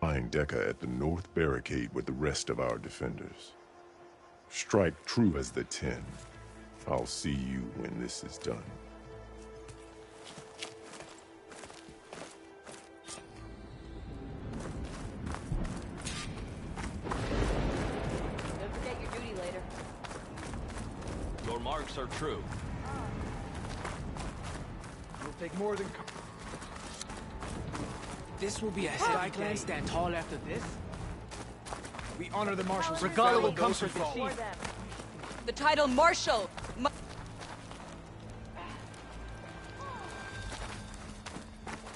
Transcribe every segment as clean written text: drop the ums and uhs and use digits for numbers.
supplying Dekka at the north barricade with the rest of our defenders. Strike true as the 10. I'll see you when this is done. Don't forget your duty later. Your marks are true. It'll take more than... This will be a heavy day. Stand tall after this. We honor the marshals. Regala will come for the For chief. them. The title Marshal.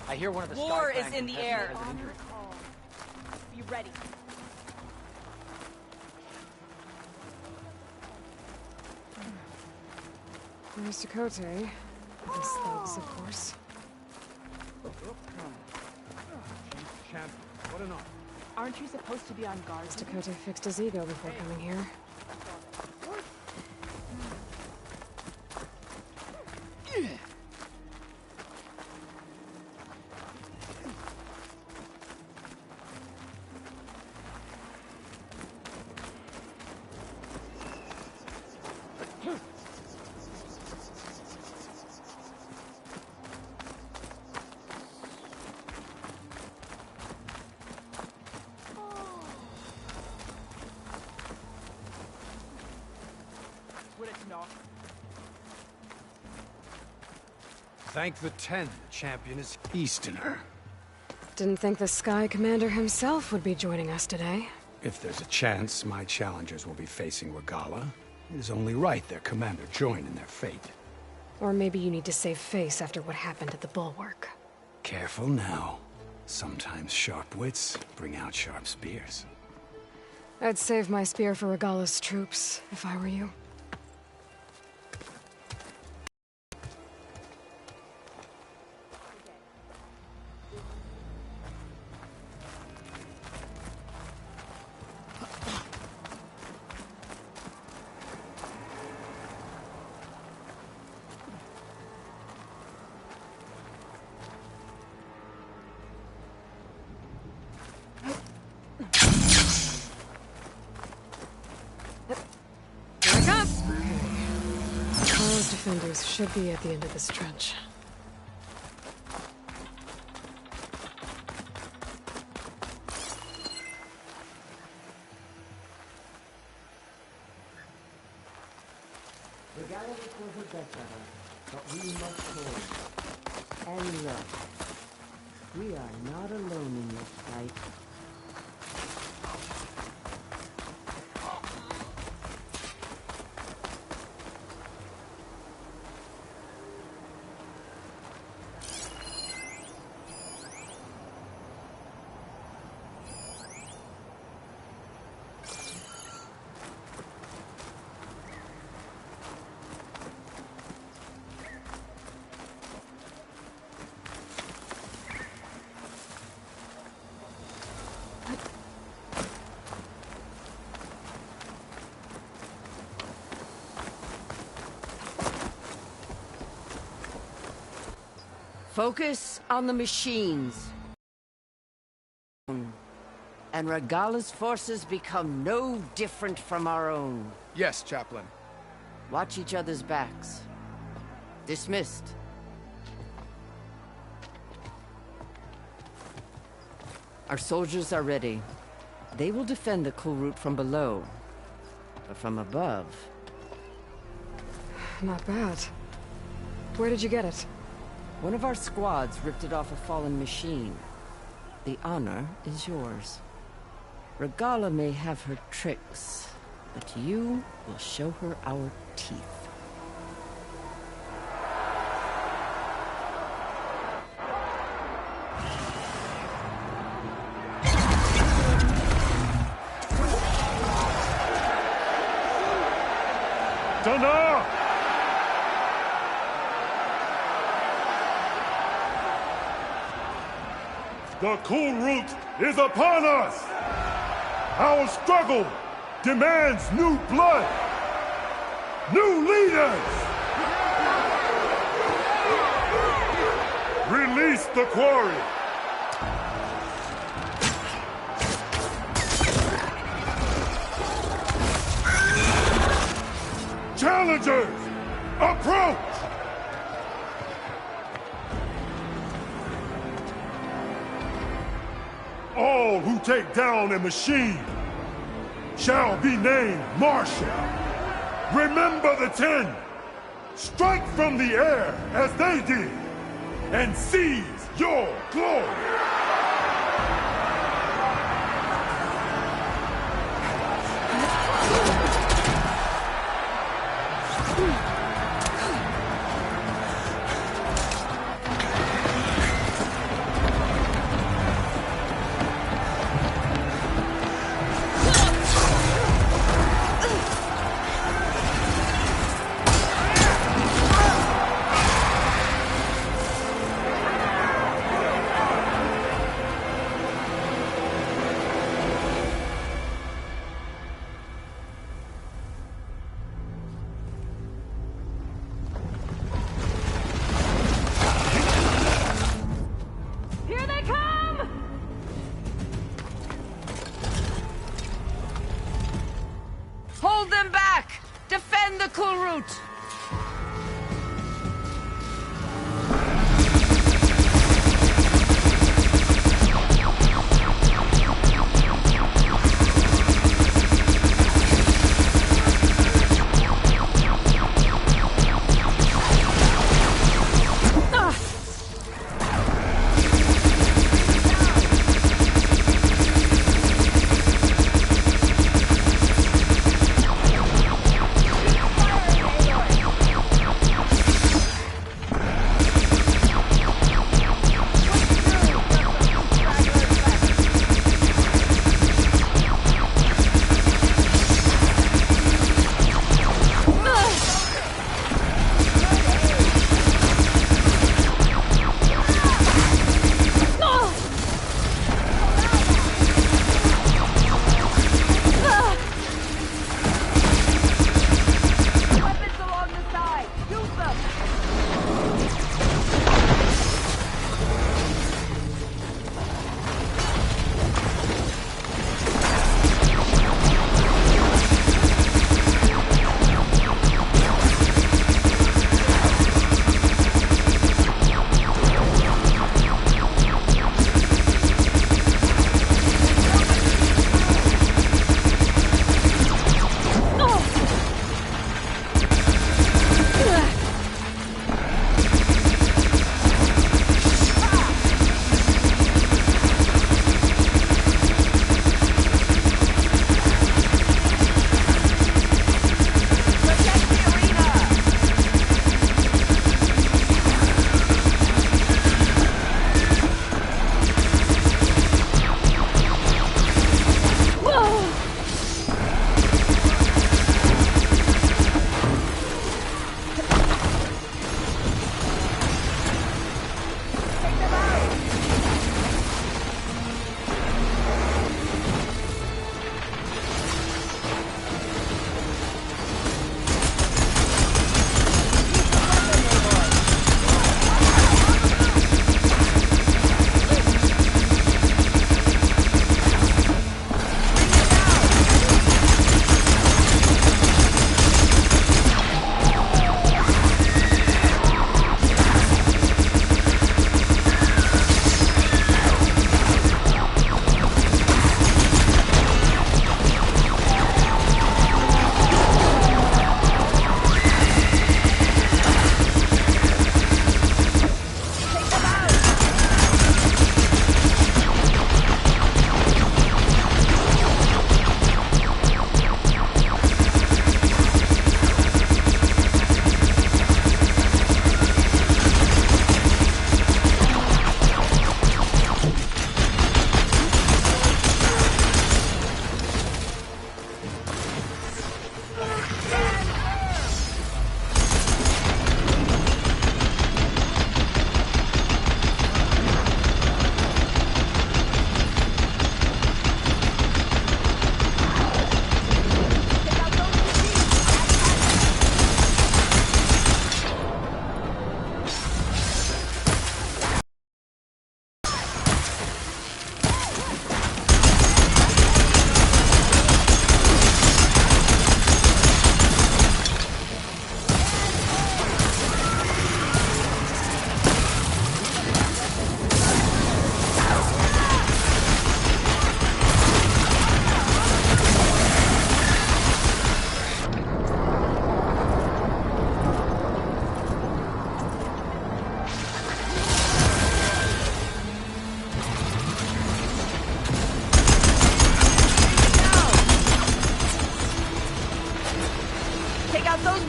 I hear one of the War Sky is Clan in the contestants air. has an injury. Be ready. Where's Dakota? His thugs, of course. Champion. What an honor. Aren't you supposed to be on guard? Dakota fixed his ego before coming here. Thank the 10. The champion is Easterner. Didn't think the Sky Commander himself would be joining us today. If there's a chance, my challengers will be facing Regala. It is only right their commander join in their fate. Or maybe you need to save face after what happened at the Bulwark. Careful now. Sometimes sharp wits bring out sharp spears. I'd save my spear for Regala's troops, if I were you. Those defenders should be at the end of this trench. Regala was the best of us, but we must hold. And look, we are not alone in this fight. Focus on the machines. And Regala's forces become no different from our own. Yes, Chaplain. Watch each other's backs. Dismissed. Our soldiers are ready. They will defend the Kulrut from below. But from above... Not bad. Where did you get it? One of our squads ripped it off a fallen machine. The honor is yours. Regala may have her tricks, but you will show her our teeth. Dana! The Kulrut is upon us! Our struggle demands new blood! New leaders! Release the quarry! Challengers, approach! All who take down a machine shall be named Marshal. Remember the 10. Strike from the air as they did, and seize your glory! Here they come! Hold them back! Defend the Kulrut! Fire, Aloy!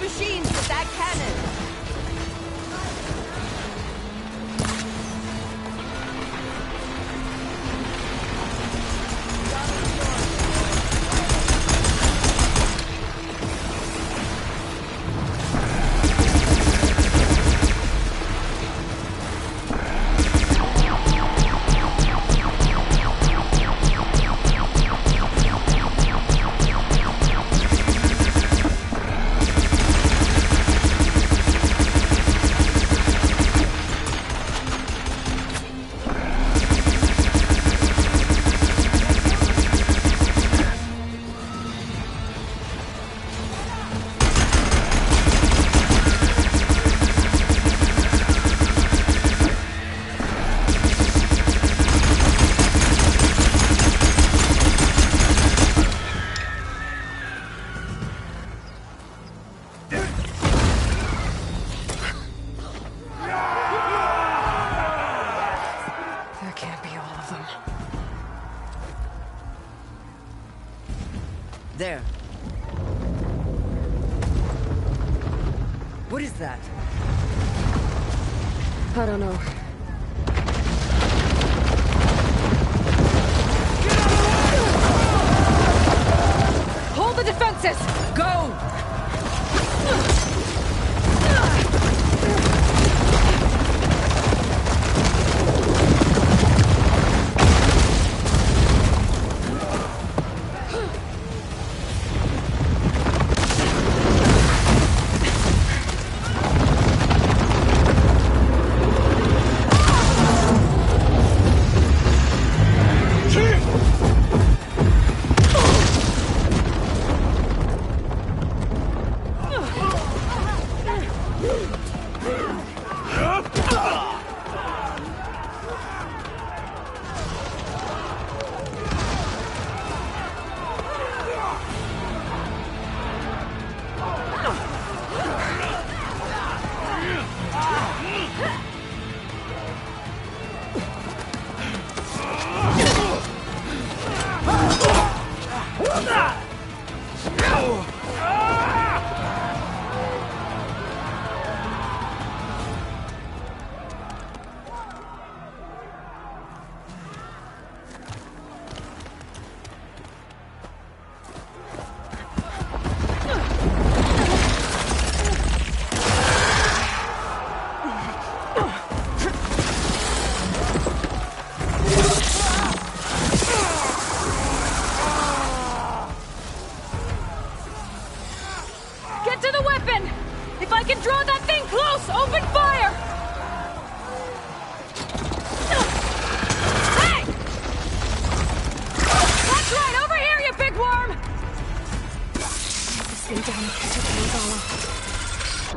machines with that cannon! There. What is that? I don't know. Hold the defenses! Go!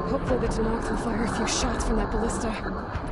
Hopefully the Tenakth will fire a few shots from that ballista.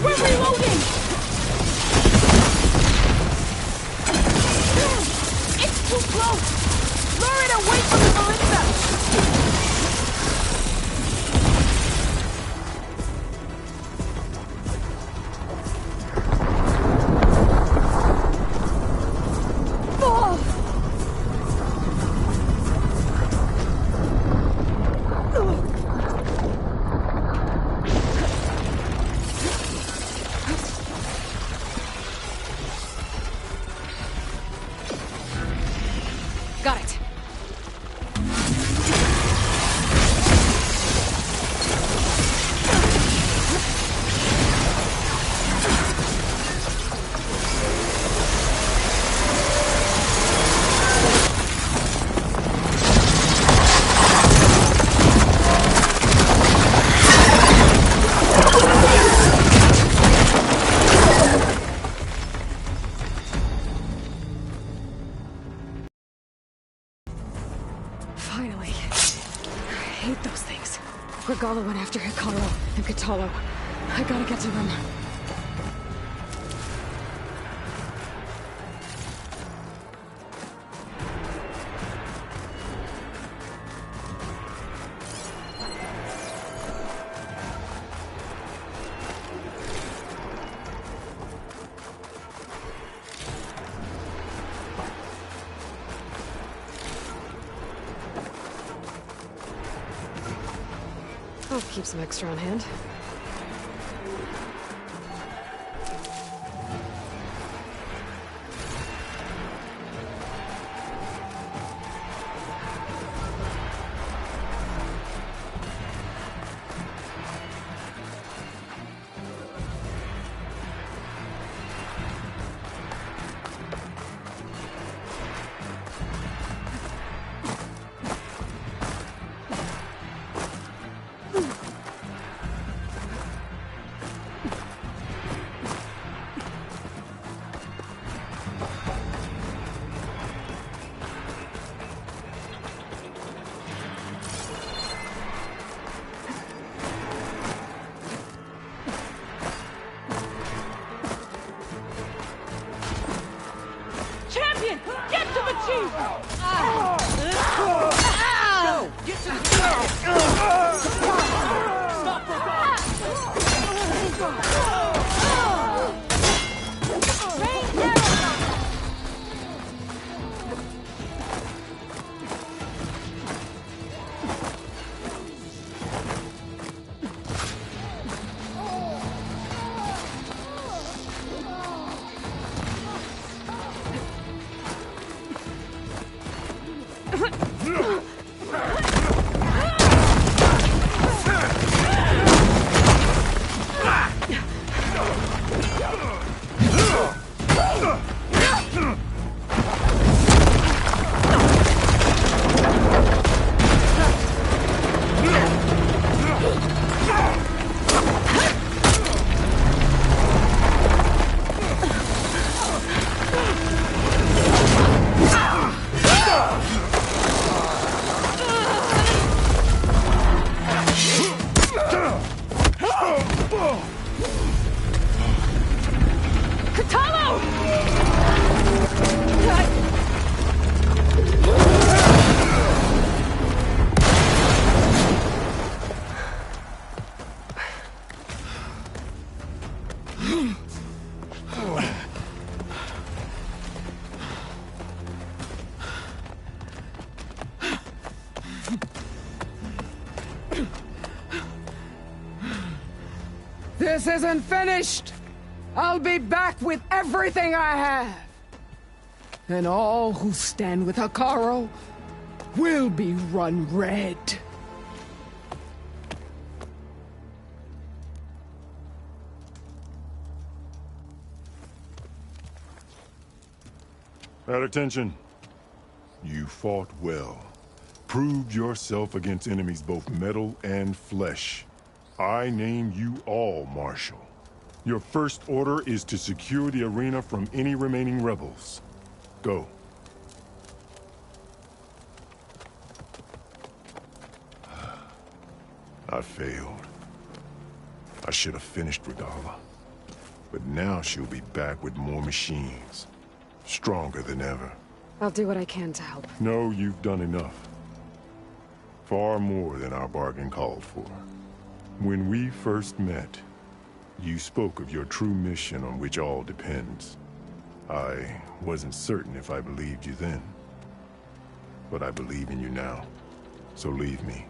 We're reloading! It's too close! Lure it away from the ballista! Got it. Finally. I hate those things. Regala went after Hikaru and Kotallo. I gotta get to them. I'll keep some extra on hand. Champion! Get to the chief! Go! Get to the Stop for Rain down! This isn't finished! I'll be back with everything I have! And all who stand with Hikaru will be run red. At attention. You fought well. Proved yourself against enemies both metal and flesh. I name you all Marshal. Your first order is to secure the arena from any remaining rebels. Go. I failed. I should have finished Regala. But now she'll be back with more machines. Stronger than ever. I'll do what I can to help. No, you've done enough. Far more than our bargain called for. When we first met, you spoke of your true mission on which all depends. I wasn't certain if I believed you then. But I believe in you now. So leave me.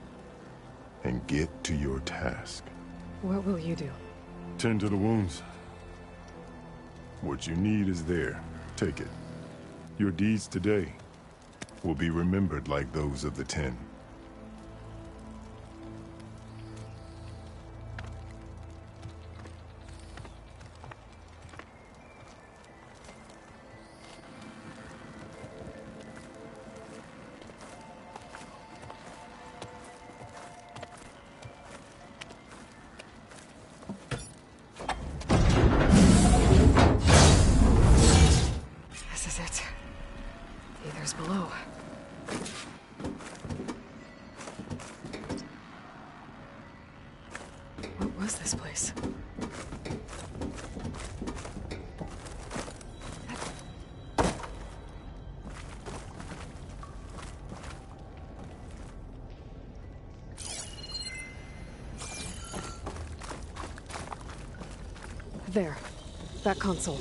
And get to your task. What will you do? Tend to the wounds. What you need is there. Take it. Your deeds today will be remembered like those of the 10. This is it. The Aether's below. What was this place? There. That console.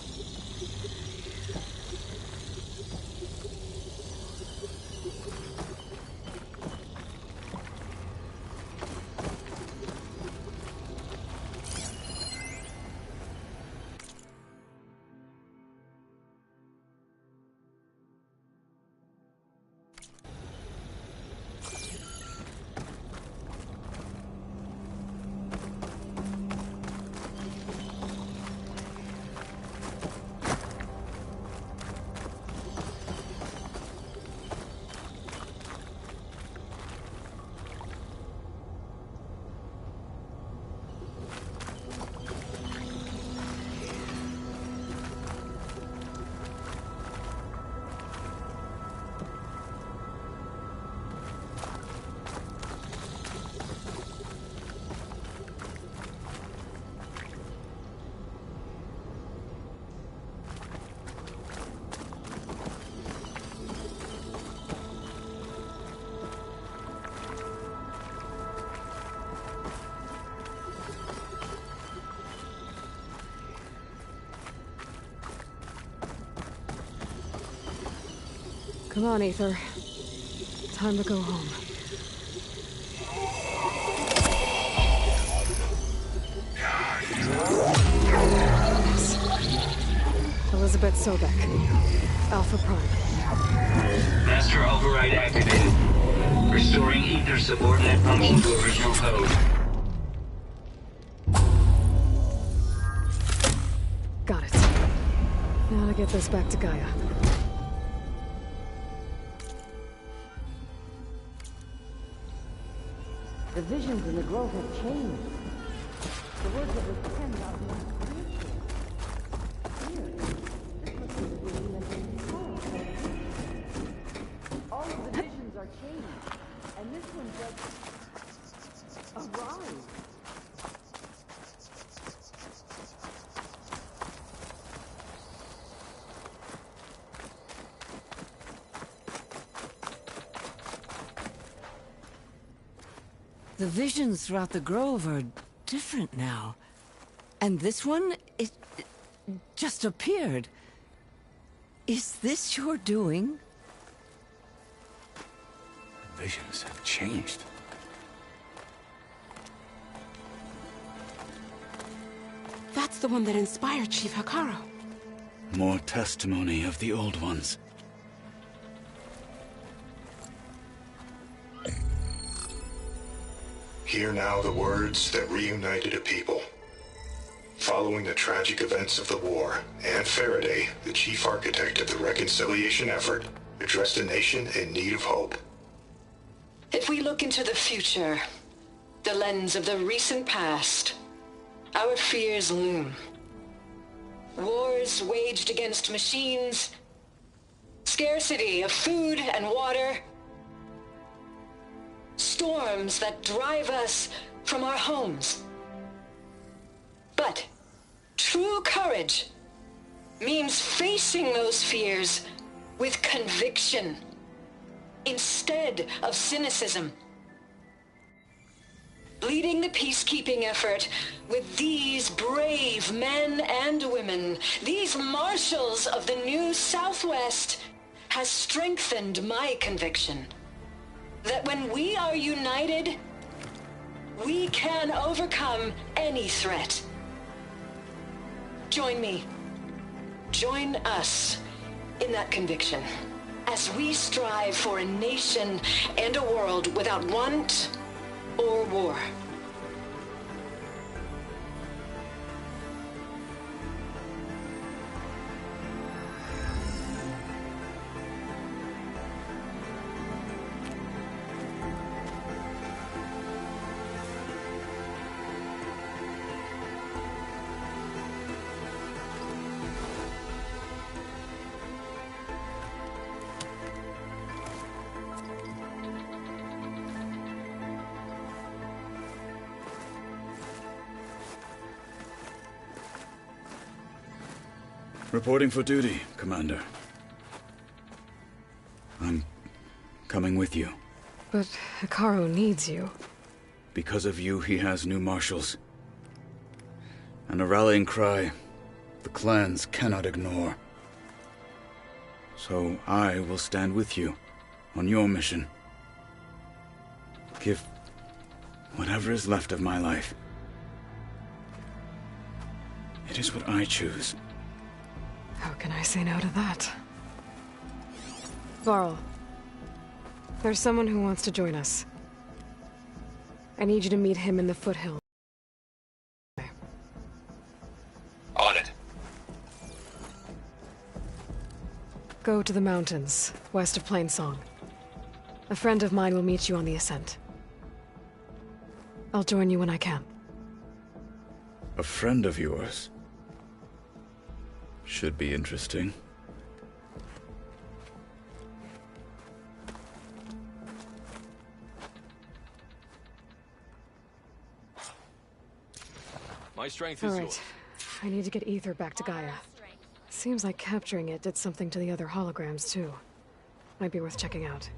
Come on, Aether. Time to go home. Yes. Elizabeth Sobek. Alpha Prime. Master override activated. Restoring Aether subordinate function to original code. Got it. Now to get this back to Gaia. The visions in the grove have changed. The words of the 10 are more clear. Here, this must be the vision that they saw. All of the visions are changed, and this one just arrived. The visions throughout the grove are different now. And this one, it just appeared. Is this your doing? The visions have changed. That's the one that inspired Chief Hekarro. More testimony of the old ones. Hear now the words that reunited a people. Following the tragic events of the war, Anne Faraday, the chief architect of the reconciliation effort, addressed a nation in need of hope. If we look into the future, the lens of the recent past, our fears loom. Wars waged against machines, scarcity of food and water, storms that drive us from our homes. But True courage means facing those fears with conviction instead of cynicism. Leading the peacekeeping effort with these brave men and women, these marshals of the new Southwest, has strengthened my conviction that when we are united, we can overcome any threat. Join me. Join us in that conviction as we strive for a nation and a world without want or war. Reporting for duty, Commander. I'm coming with you. But Hekarro needs you. Because of you, he has new marshals. And a rallying cry the clans cannot ignore. So I will stand with you on your mission. Give whatever is left of my life. It is what I choose. How can I say no to that? Varl, there's someone who wants to join us. I need you to meet him in the foothills. On it. Go to the mountains, west of Plainsong. A friend of mine will meet you on the ascent. I'll join you when I can. A friend of yours? Should be interesting. My strength All is right. yours. I need to get Ether back to Gaia. Seems like capturing it did something to the other holograms, too. Might be worth checking out.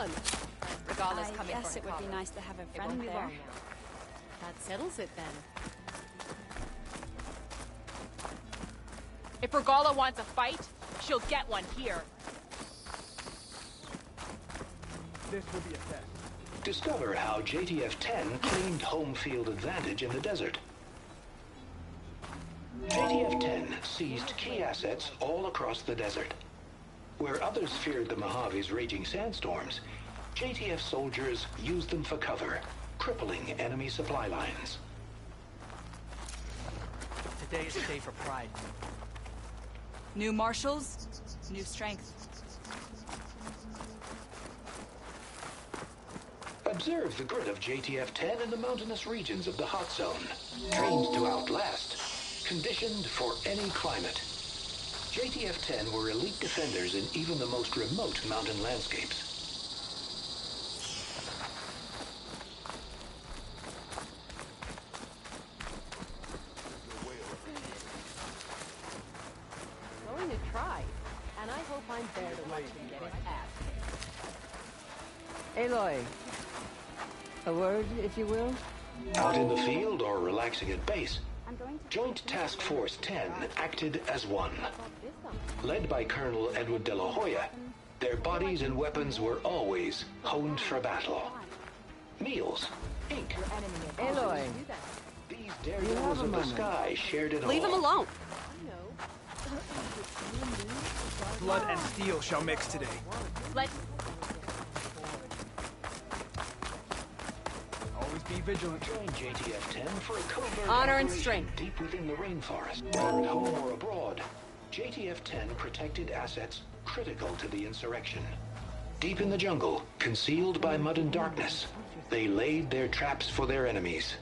on. Regala's I coming guess for it would be Hekara. nice to have a It friend won't be there. long now. That settles it then. If Regala wants a fight, she'll get one here. This will be a test. Discover how JTF-10 claimed home field advantage in the desert. JTF-10 seized key assets all across the desert. Where others feared the Mojave's raging sandstorms, JTF soldiers used them for cover, crippling enemy supply lines. Today is a day for pride. New marshals, new strength. Observe the grit of JTF-10 in the mountainous regions of the hot zone. Trained to outlast, conditioned for any climate. JTF-10 were elite defenders in even the most remote mountain landscapes. Going to try. And I hope I'm there to watch him get his ass kicked. Aloy. A word, if you will? Out in the field or relaxing at base, Joint Task Force 10 acted as one. Led by Colonel Edward de la Hoya, their bodies and weapons were always honed for battle. Meals, ink. Aloy. These daredevils of the sky shared it all. Leave him alone. Blood and steel shall mix today. Let's... Always be vigilant. Join JTF-10 for a covert Honor and operation strength. deep within the rainforest. Whether at home or abroad, JTF-10 protected assets critical to the insurrection. Deep in the jungle, concealed by mud and darkness, they laid their traps for their enemies.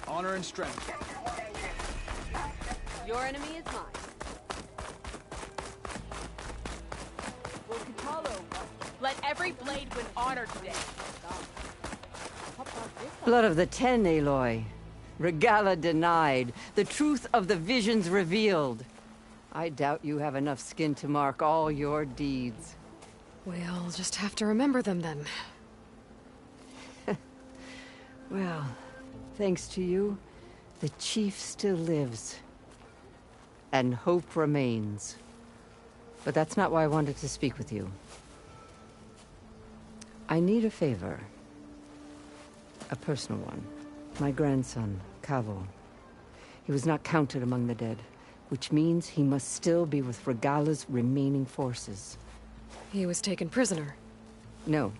Honor and strength. Your enemy is mine. Let every blade win honor today. Blood of the Ten, Aloy. Regala denied. The truth of the visions revealed. I doubt you have enough skin to mark all your deeds. We'll just have to remember them then. Well, thanks to you, the Chief still lives. And hope remains. But that's not why I wanted to speak with you. I need a favor. A personal one. My grandson, Kavo. He was not counted among the dead, which means he must still be with Regala's remaining forces. He was taken prisoner. No.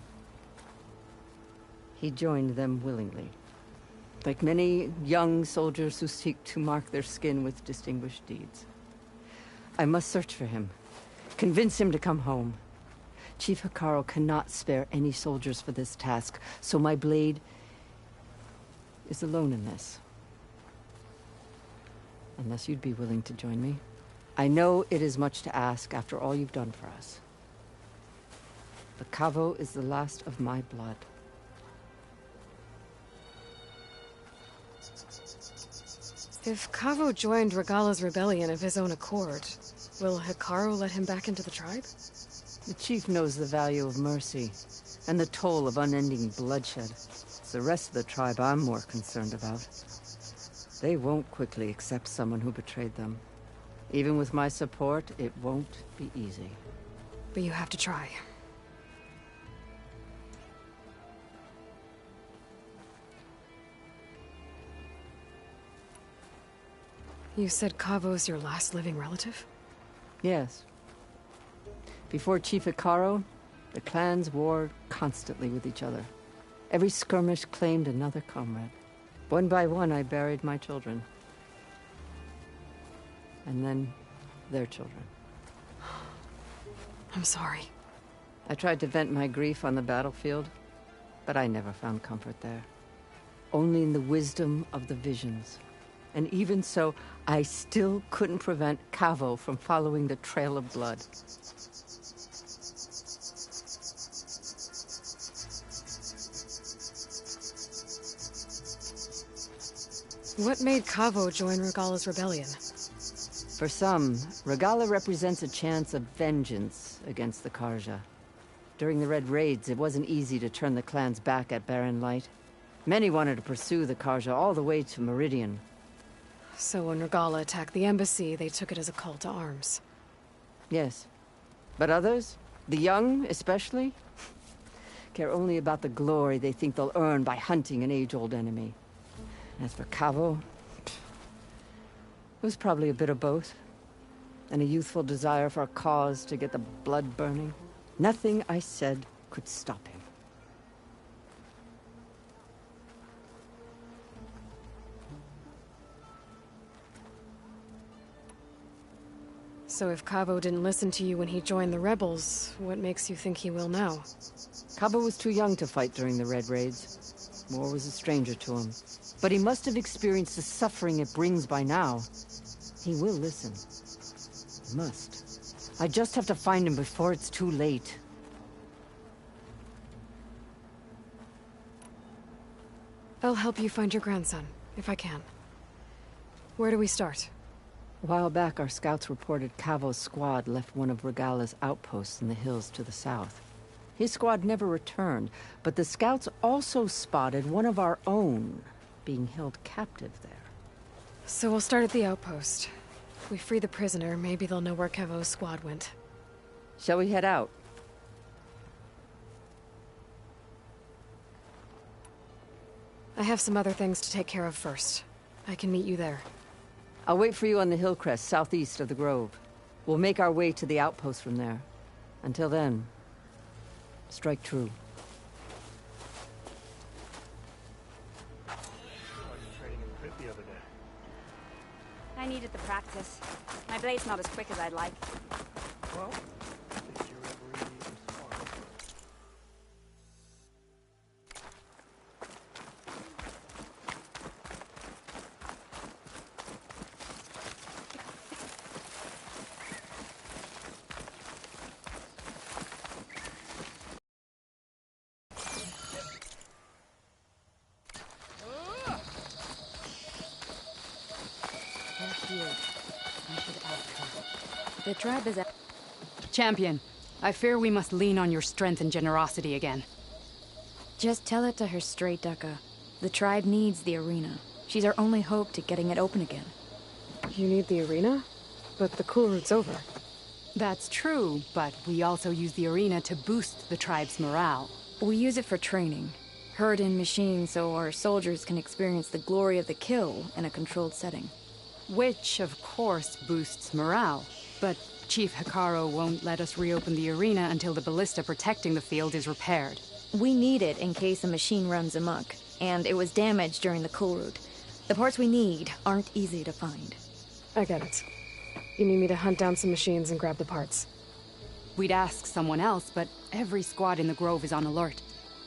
He joined them willingly. Like many young soldiers who seek to mark their skin with distinguished deeds. I must search for him. Convince him to come home. Chief Hekarro cannot spare any soldiers for this task, so my blade is alone in this. Unless you'd be willing to join me. I know it is much to ask after all you've done for us. But Kavo is the last of my blood. If Kavo joined Regala's rebellion of his own accord, will Hekarro let him back into the tribe? The chief knows the value of mercy, and the toll of unending bloodshed. It's the rest of the tribe I'm more concerned about. They won't quickly accept someone who betrayed them. Even with my support, it won't be easy. But you have to try. You said Kavo's your last living relative? Yes. Before Chief Hekarro, the clans warred constantly with each other. Every skirmish claimed another comrade. One by one, I buried my children. And then, their children. I'm sorry. I tried to vent my grief on the battlefield, but I never found comfort there. Only in the wisdom of the visions. And even so, I still couldn't prevent Kavo from following the trail of blood. What made Kavo join Regala's rebellion? For some, Regala represents a chance of vengeance against the Karja. During the Red Raids, it wasn't easy to turn the clans back at Barren Light. Many wanted to pursue the Karja all the way to Meridian. So when Regala attacked the embassy, they took it as a call to arms. Yes. But others, the young especially, care only about the glory they think they'll earn by hunting an age-old enemy. As for Kavo, it was probably a bit of both. And a youthful desire for a cause to get the blood burning. Nothing I said could stop him. So if Kavo didn't listen to you when he joined the rebels, what makes you think he will now? Kavo was too young to fight during the Red Raids. War was a stranger to him. But he must have experienced the suffering it brings by now. He will listen. He must. I just have to find him before it's too late. I'll help you find your grandson, if I can. Where do we start? A while back, our scouts reported Kavo's squad left one of Regala's outposts in the hills to the south. His squad never returned, but the scouts also spotted one of our own being held captive there. So we'll start at the outpost. If we free the prisoner, maybe they'll know where Kavo's squad went. Shall we head out? I have some other things to take care of first. I can meet you there. I'll wait for you on the hill crest southeast of the grove. We'll make our way to the outpost from there. Until then, strike true. I needed the practice. My blade's not as quick as I'd like. Well, The tribe is at... Champion, I fear we must lean on your strength and generosity again. Just tell it to her straight, Ducka. The tribe needs the arena. She's our only hope to getting it open again. You need the arena? But the cool route's over. That's true, but we also use the arena to boost the tribe's morale. We use it for training. Herd in machines so our soldiers can experience the glory of the kill in a controlled setting. Which, of course, boosts morale. But Chief Hekarro won't let us reopen the arena until the ballista protecting the field is repaired. We need it in case a machine runs amok, and it was damaged during the cool route. The parts we need aren't easy to find. I get it. You need me to hunt down some machines and grab the parts. We'd ask someone else, but every squad in the Grove is on alert.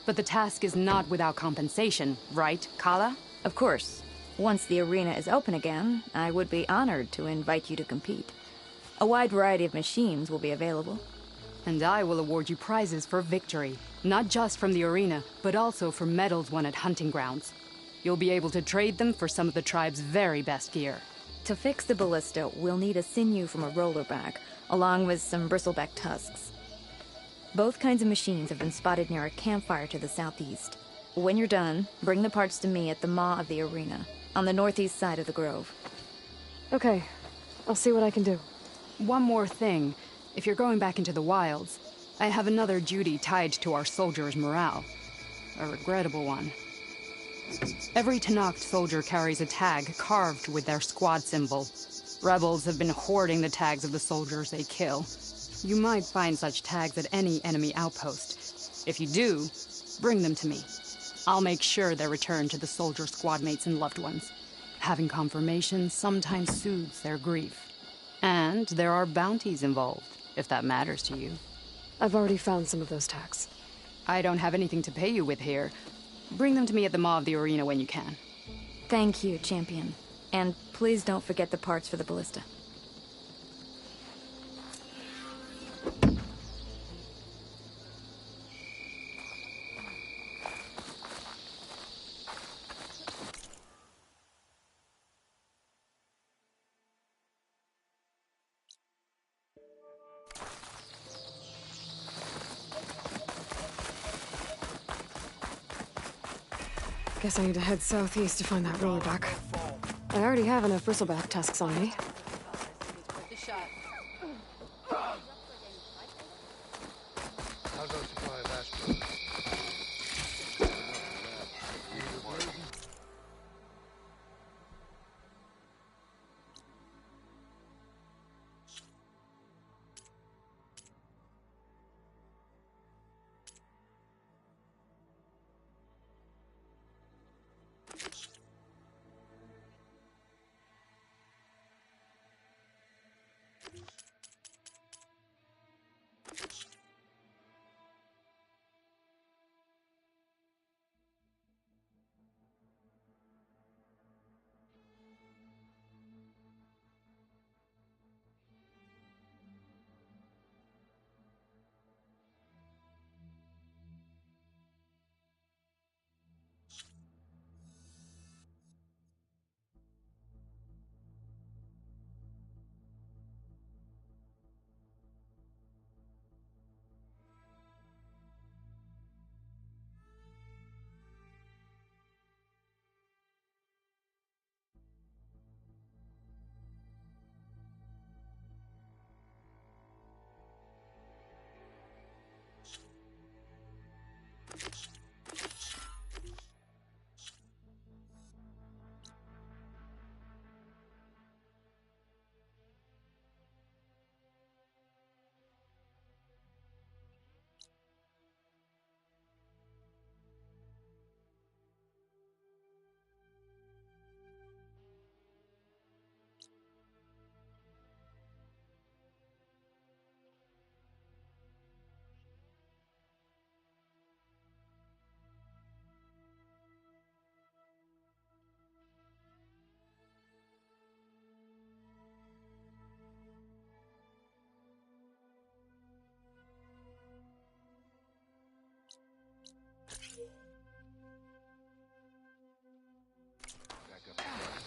But the task is not without compensation, right, Kala? Of course. Once the arena is open again, I would be honored to invite you to compete. A wide variety of machines will be available. And I will award you prizes for victory, not just from the arena, but also for medals won at hunting grounds. You'll be able to trade them for some of the tribe's very best gear. To fix the ballista, we'll need a sinew from a rollerback, along with some bristleback tusks. Both kinds of machines have been spotted near a campfire to the southeast. When you're done, bring the parts to me at the maw of the arena, on the northeast side of the grove. Okay, I'll see what I can do. One more thing. If you're going back into the wilds, I have another duty tied to our soldiers' morale. A regrettable one. Every Tenakth soldier carries a tag carved with their squad symbol. Rebels have been hoarding the tags of the soldiers they kill. You might find such tags at any enemy outpost. If you do, bring them to me. I'll make sure they're returned to the soldier squad mates and loved ones. Having confirmation sometimes soothes their grief. And there are bounties involved, if that matters to you. I've already found some of those tags. I don't have anything to pay you with here. Bring them to me at the maw of the arena when you can. Thank you, Champion. And please don't forget the parts for the ballista. Guess I need to head southeast to find that rollerback. I already have enough bristleback tusks on me. Worth the shot. I'll go supply of aspirin.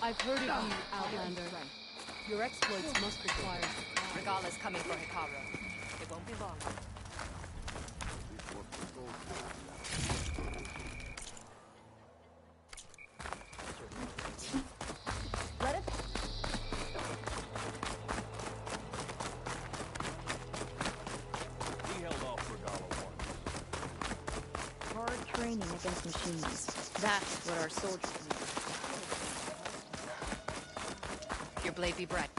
I've heard of you, Outlander. Your exploits must require... Regala's coming for Hikaru. It won't be long. Let us... He held off Regala once. Hard training against machines. That's what our soldiers need. Your blade be bright.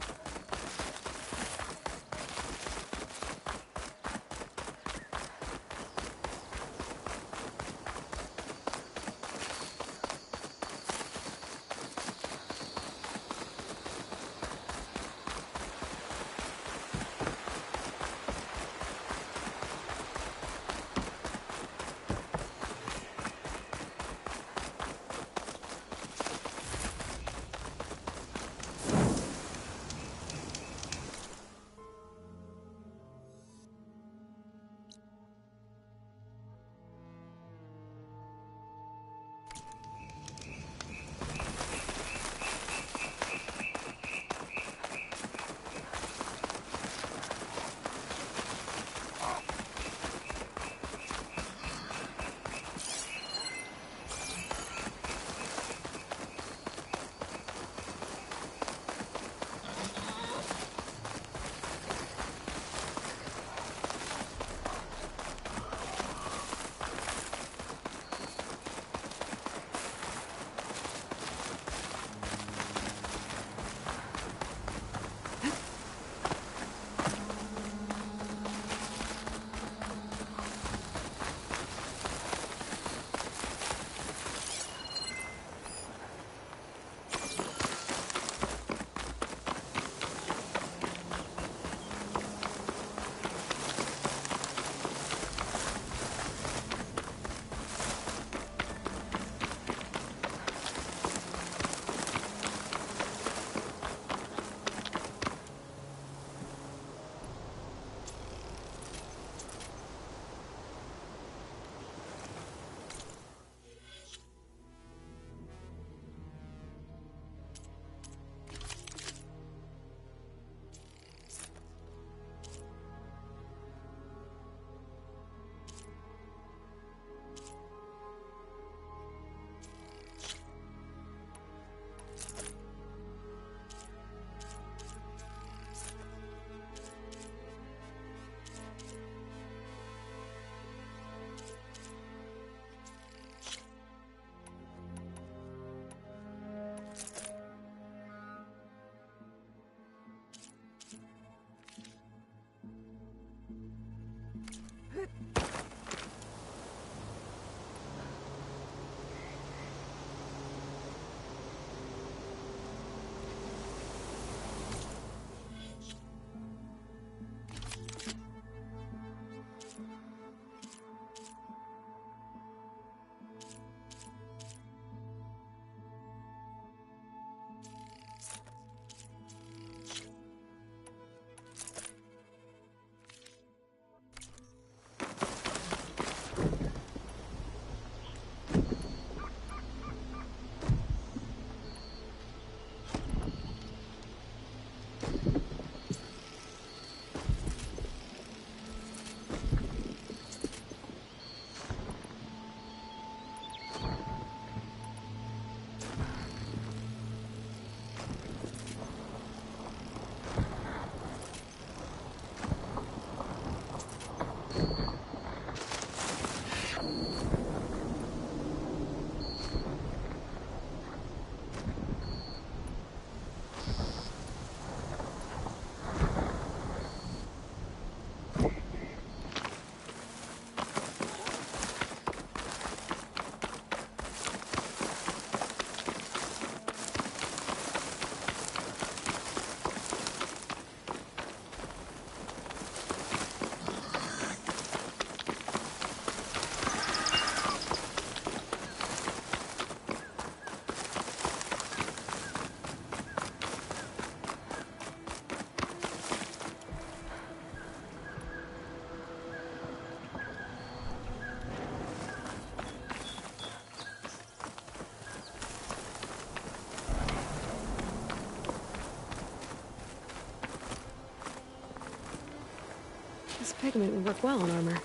This pigment would work well on armor.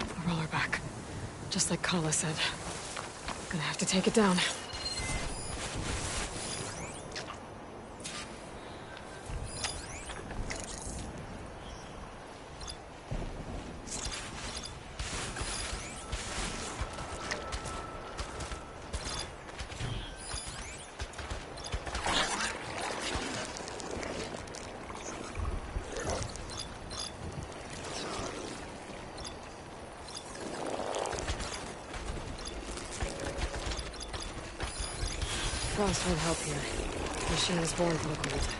A roller back. Just like Kala said. Gonna have to take it down. Frost won't help here. The machine is born for the cold.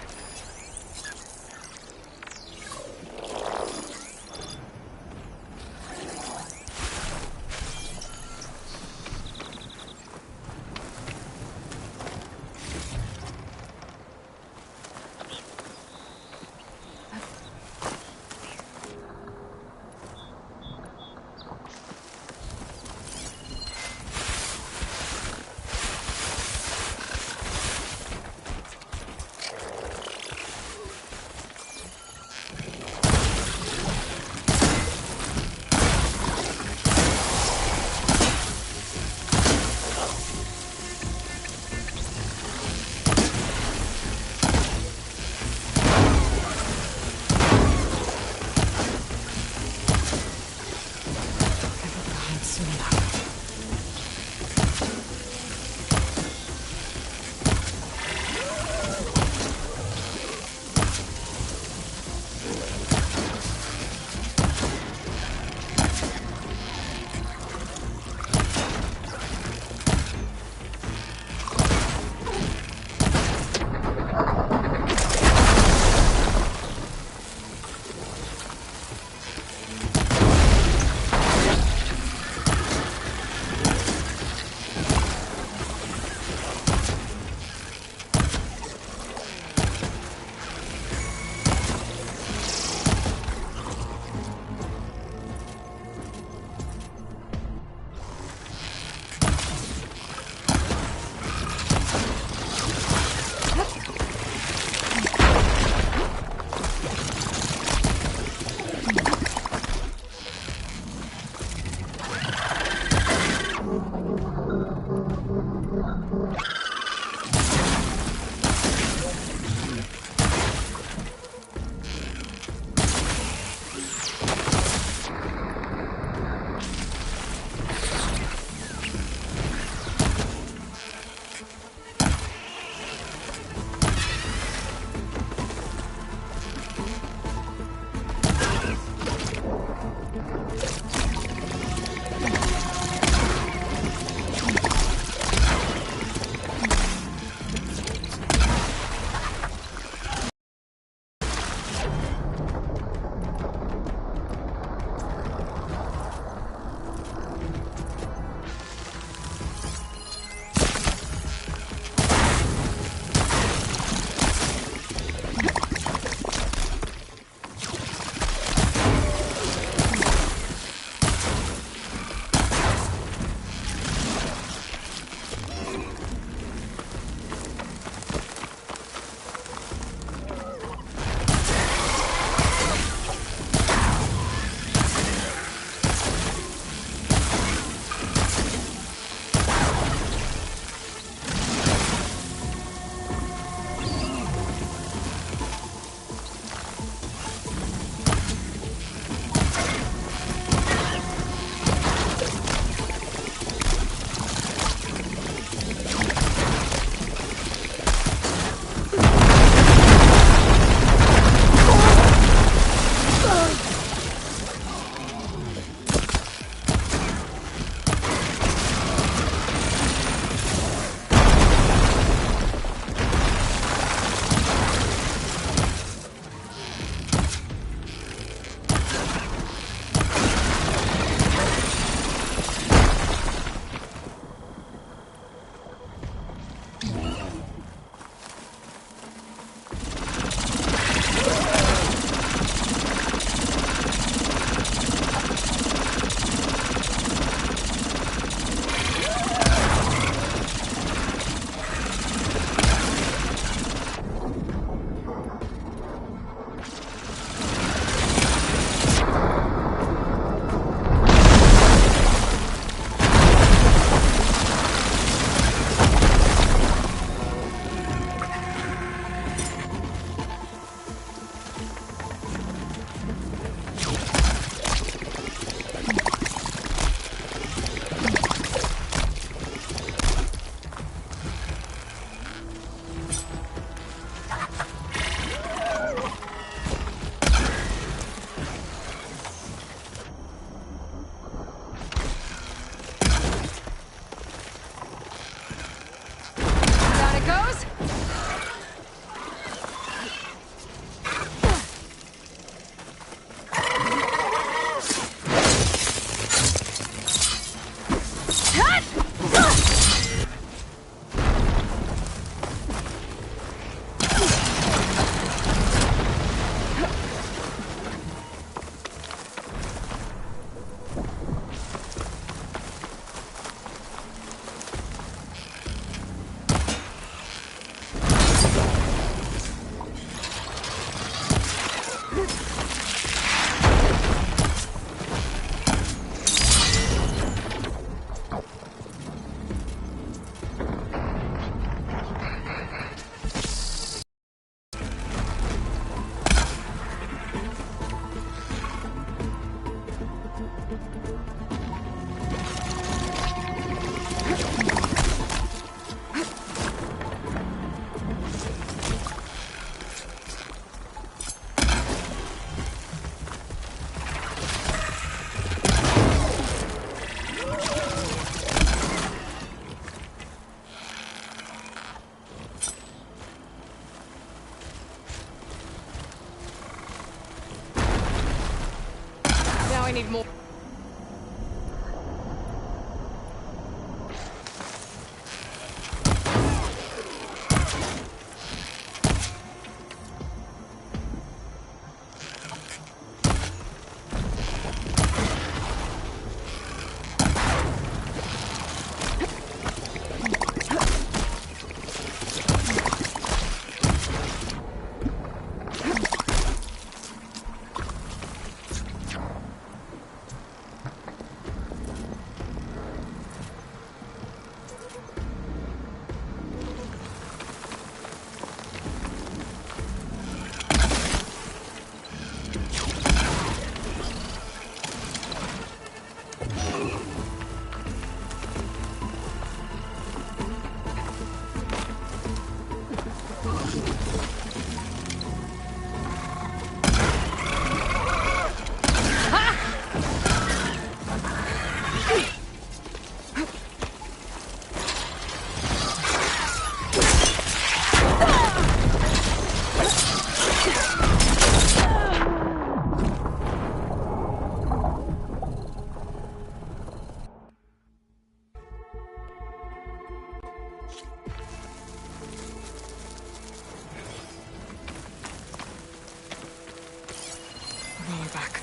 Roller back.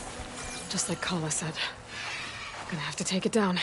Just like Kala said. Gonna have to take it down.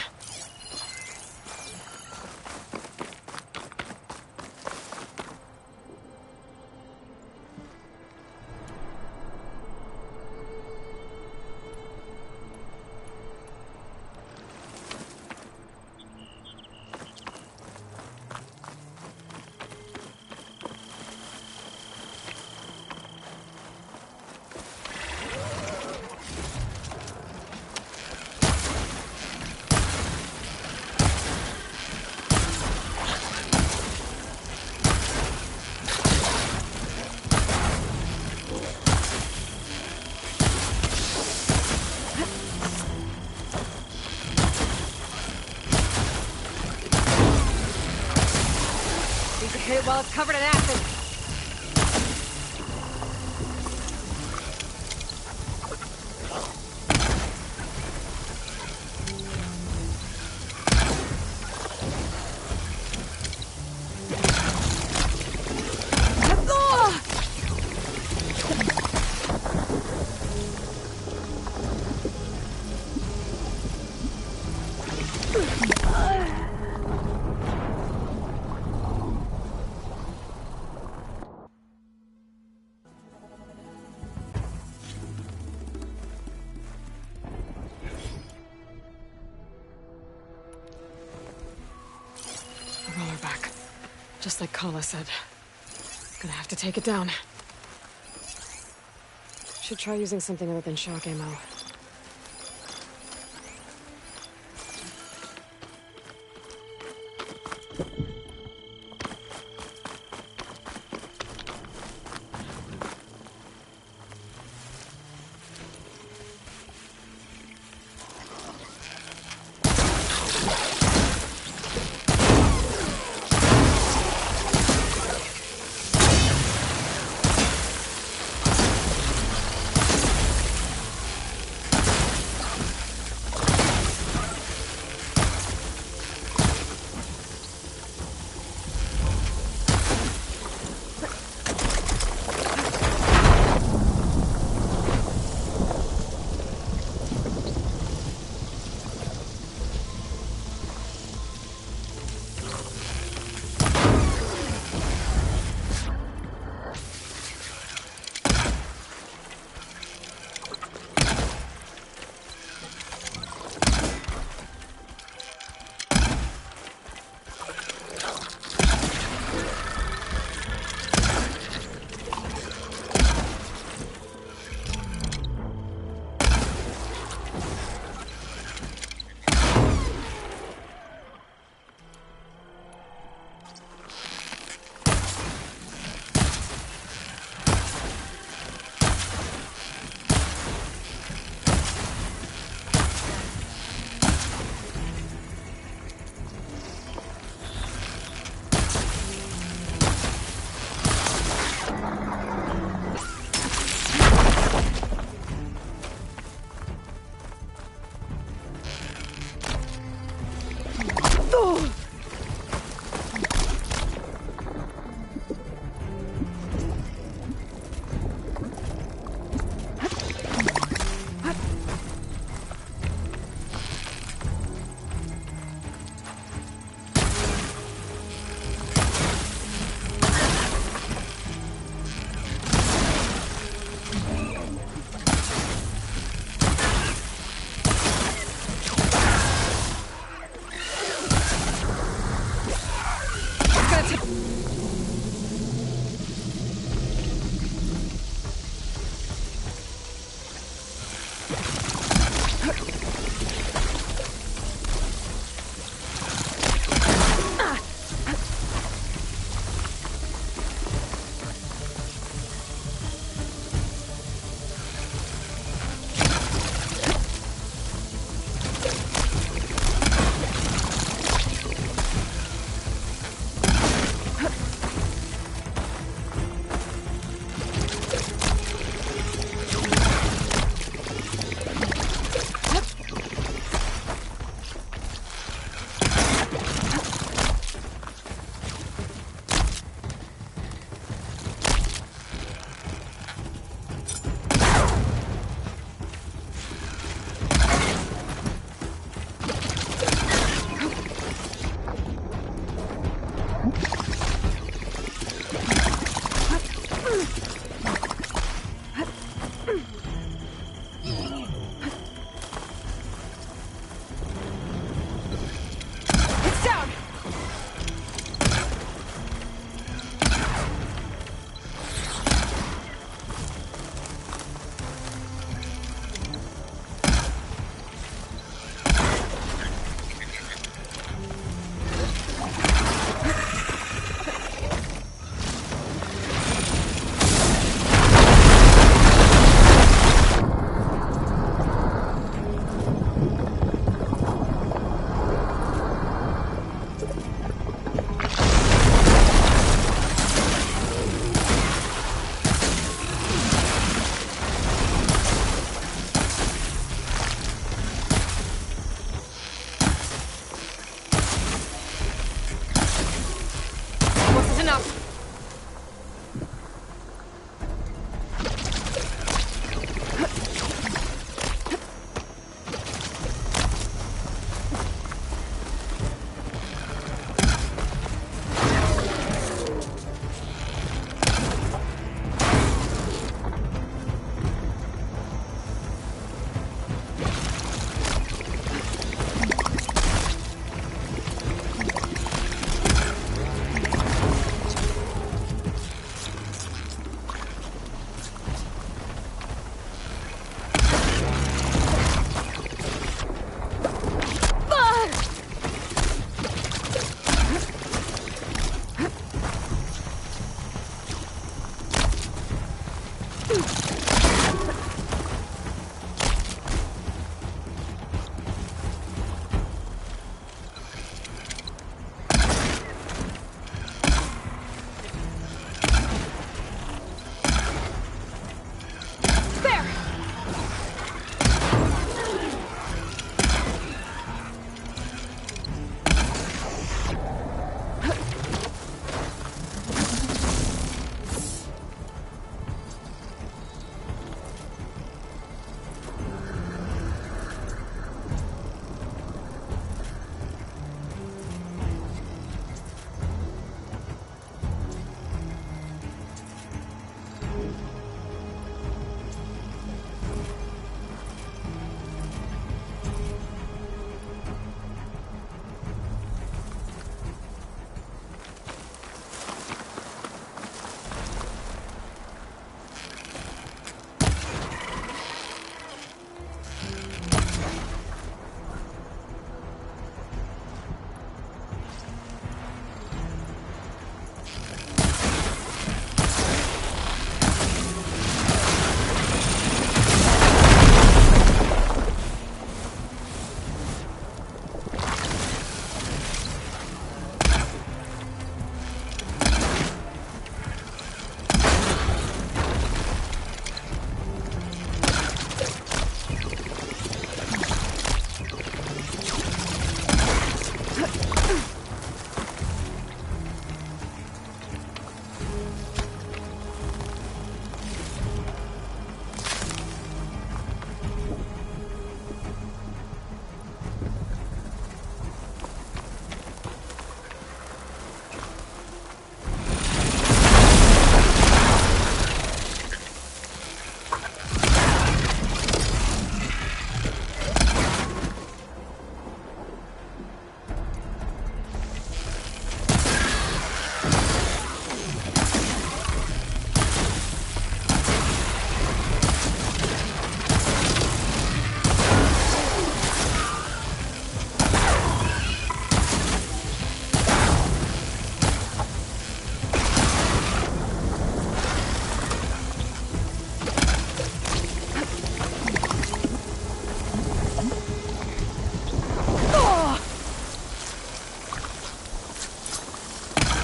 Hit it while it's covered in acid. Roller back. Just like Kala said. Gonna have to take it down. Should try using something other than shock ammo.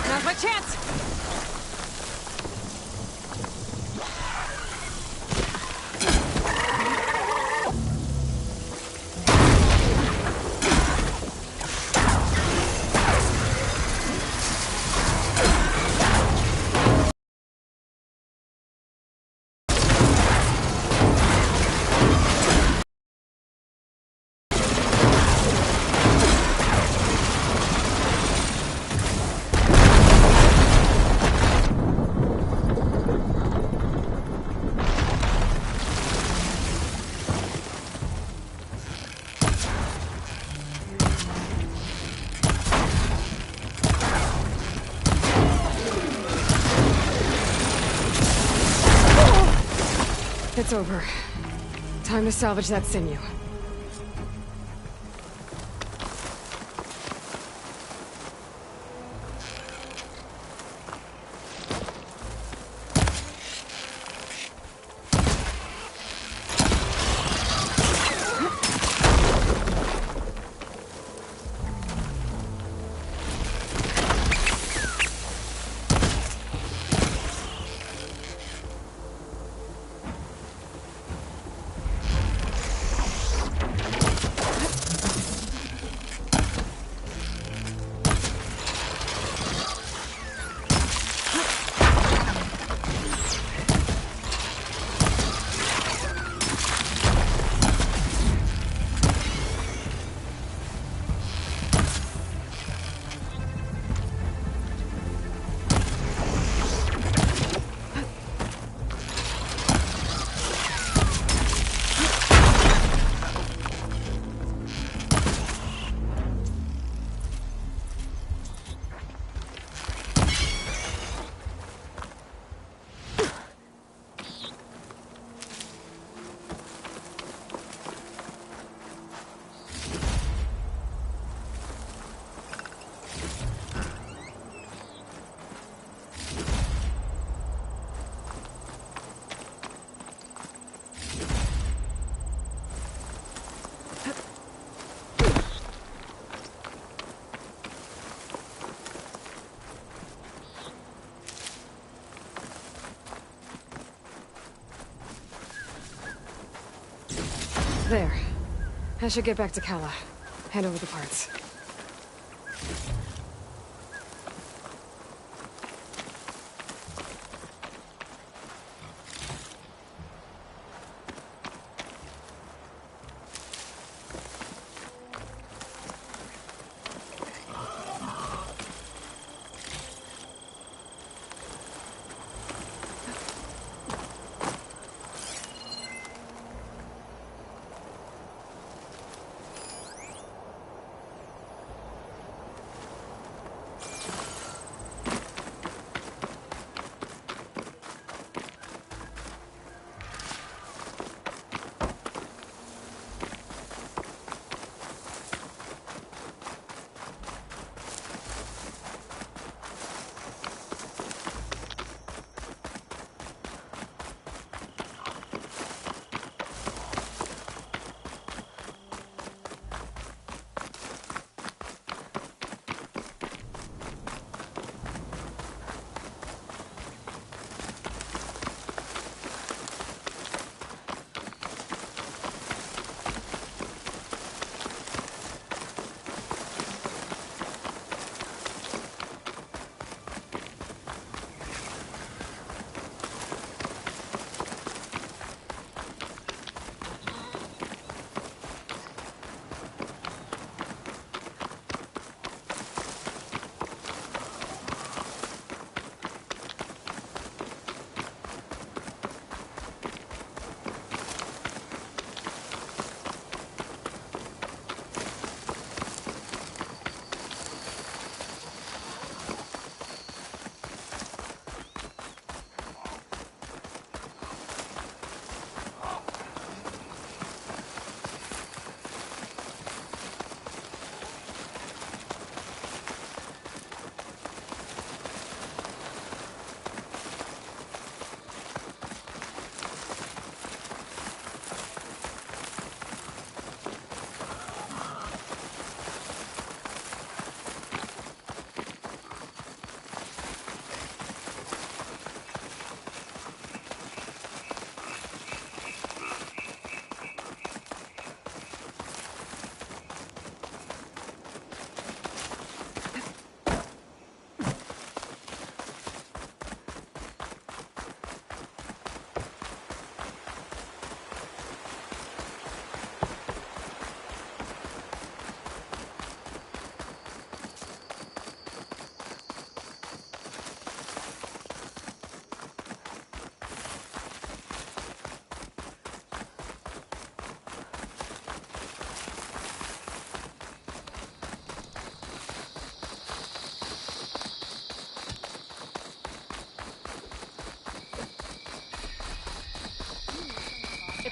Now's my chance! It's over. Time to salvage that sinew. There. I should get back to Kala. Hand over the parts.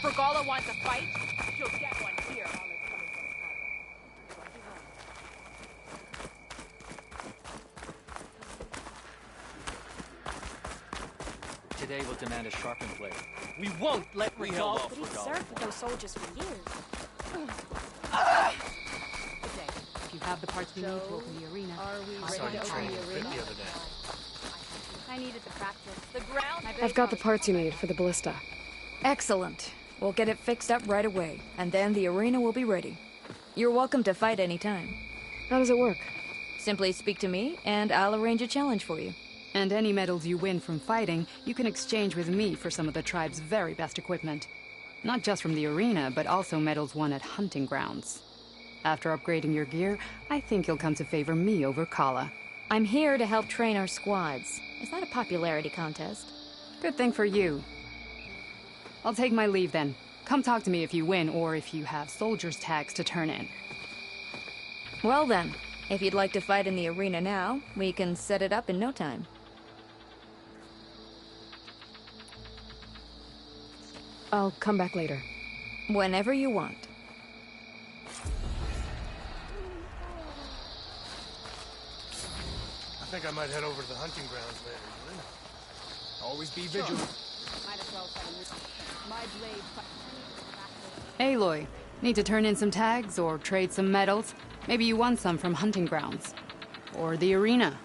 Regala wants a fight, she'll get one here. Today will demand a sharpened blade. We won't let Regala. But he's served with those soldiers for years. If you have the parts we need to open the arena. Are we I saw ready you to open training the a bit arena? the other day. I needed the practice. The ground. My I've blade's got not the as parts you need for the ballista. Excellent. We'll get it fixed up right away, and then the arena will be ready. You're welcome to fight anytime. How does it work? Simply speak to me, and I'll arrange a challenge for you. And any medals you win from fighting, you can exchange with me for some of the tribe's very best equipment. Not just from the arena, but also medals won at hunting grounds. After upgrading your gear, I think you'll come to favor me over Kala. I'm here to help train our squads. It's not a popularity contest. Good thing for you. I'll take my leave then. Come talk to me if you win, or if you have soldiers' tags to turn in. Well then, if you'd like to fight in the arena now, we can set it up in no time. I'll come back later. Whenever you want. I think I might head over to the hunting grounds later, Yulin. Always be vigilant. Might as well try to use my blade. Aloy, need to turn in some tags or trade some medals? Maybe you won some from hunting grounds. Or the arena.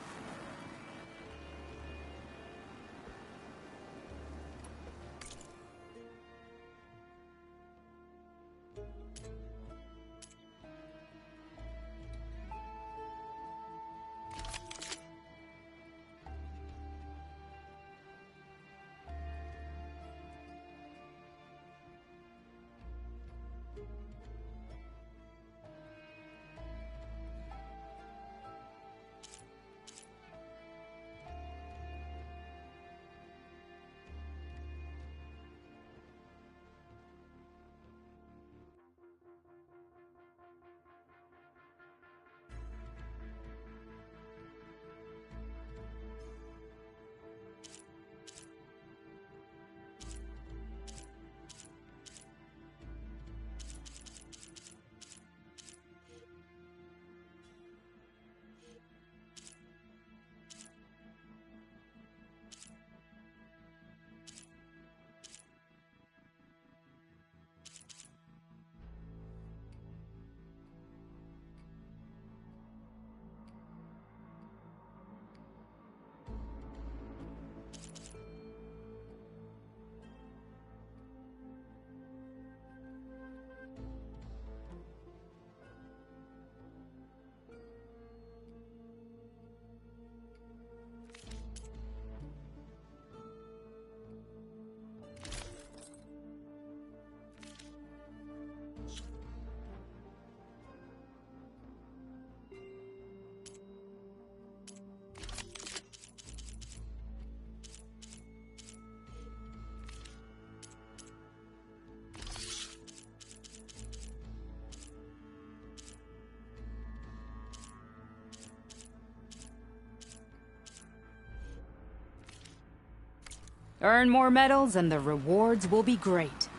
Earn more medals and the rewards will be great.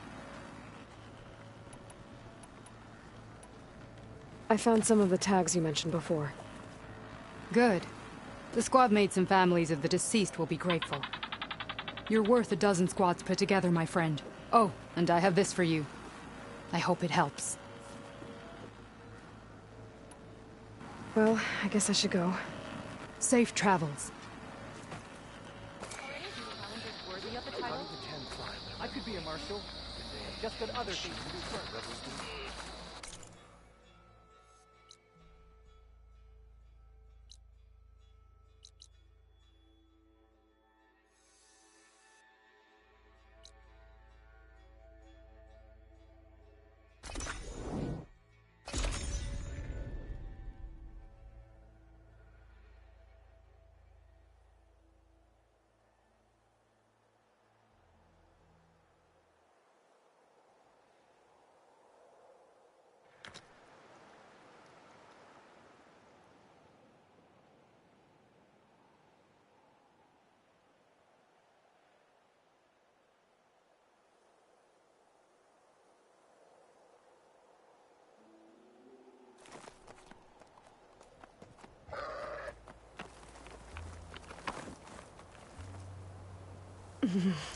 I found some of the tags you mentioned before. Good. The squad mates and families of the deceased will be grateful. You're worth a dozen squads put together, my friend. Oh, and I have this for you. I hope it helps. Well, I guess I should go. Safe travels. Worthy of the title? I could be a marshal. Just got other things to do first.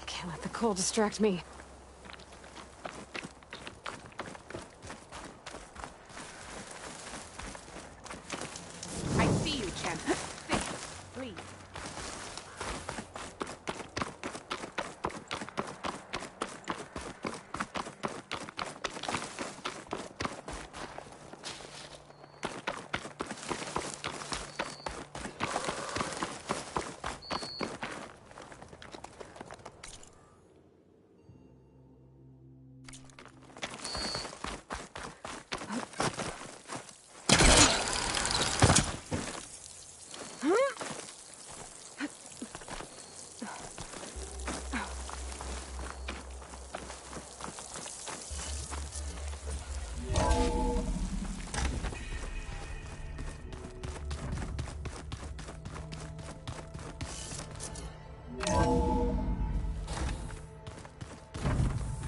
Can't let the cold distract me. I see you, champ. Sit, please.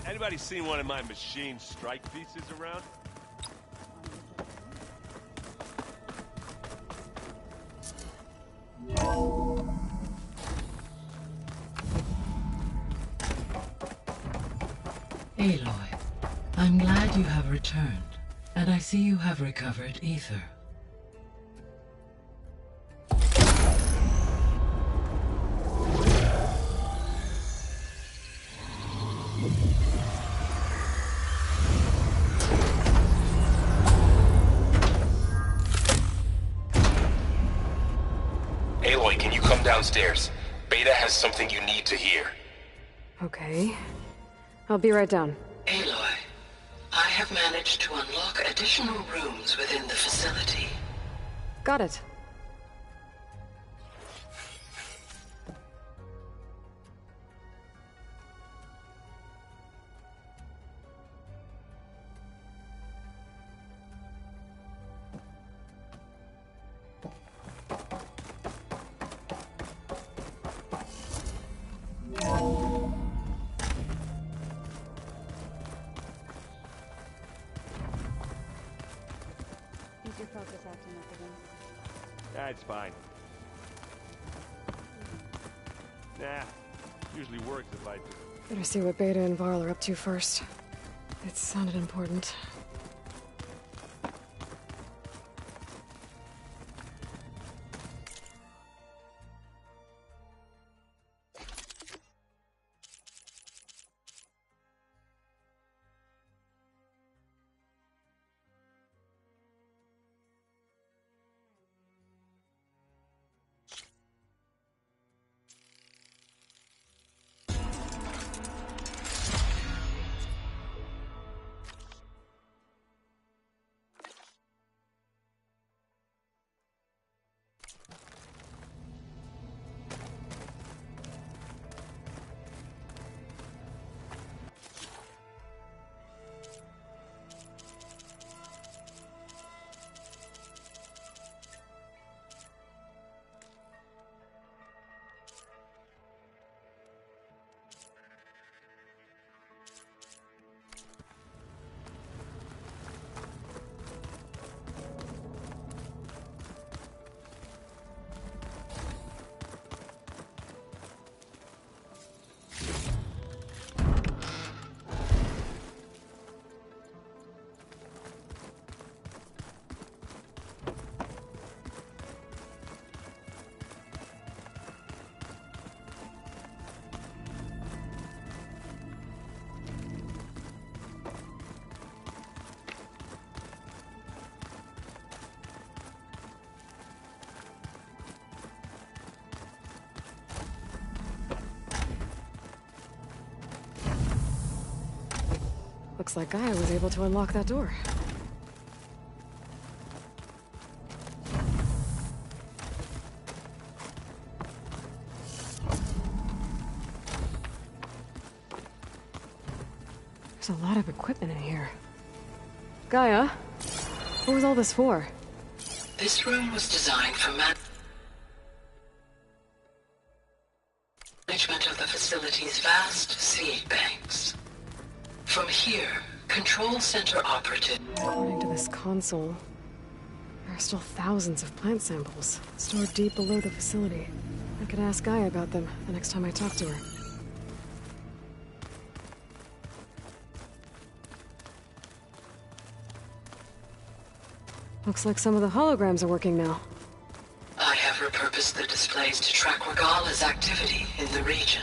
Anybody seen one of my machine strike pieces around? Aloy, I'm glad you have returned, and I see you have recovered Ether. Aloy, can you come downstairs? Beta has something you need to hear. Okay. I'll be right down. Aloy, I have managed to unlock additional rooms within the facility. Got it. Is your focus acting up again? That's fine. Nah, usually works if I just... Better see what Beta and Varl are up to first. It sounded important. Looks like Gaia was able to unlock that door. There's a lot of equipment in here. Gaia, what was all this for? This room was designed for management of the facility's vast seed banks. From here, Control Center operatives... According to this console, there are still thousands of plant samples stored deep below the facility. I could ask Gaia about them the next time I talk to her. Looks like some of the holograms are working now. I have repurposed the displays to track Regala's activity in the region.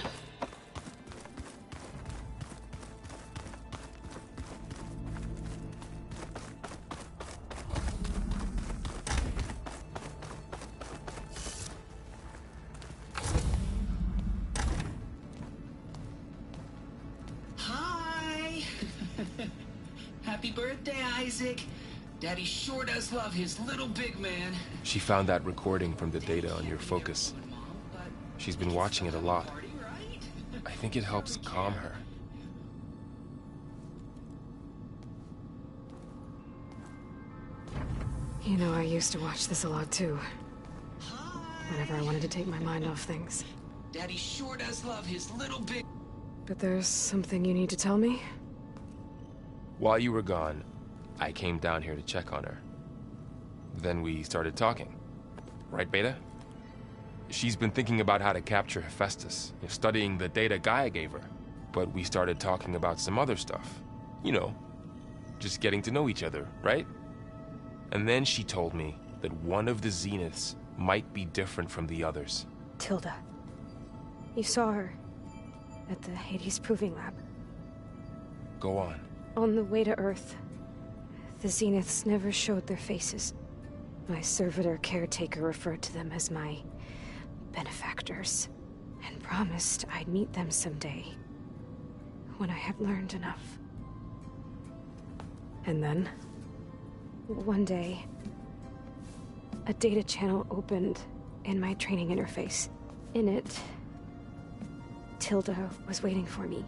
Hi! Happy birthday, Isaac. Daddy sure does love his little big man. She found that recording from the data on your focus. She's been watching it a lot. I think it helps calm her. You know, I used to watch this a lot too. Whenever I wanted to take my mind off things. Daddy sure does love his little big... But there's something you need to tell me? While you were gone, I came down here to check on her. Then we started talking. Right, Beta? She's been thinking about how to capture Hephaestus, studying the data Gaia gave her. But we started talking about some other stuff. You know, just getting to know each other, right? And then she told me that one of the Zeniths might be different from the others. Tilda. You saw her at the Hades Proving Lab. Go on. On the way to Earth, the Zeniths never showed their faces. My servitor caretaker referred to them as my benefactors, and promised I'd meet them someday, when I had learned enough. And then? One day, a data channel opened in my training interface. In it, Tilda was waiting for me,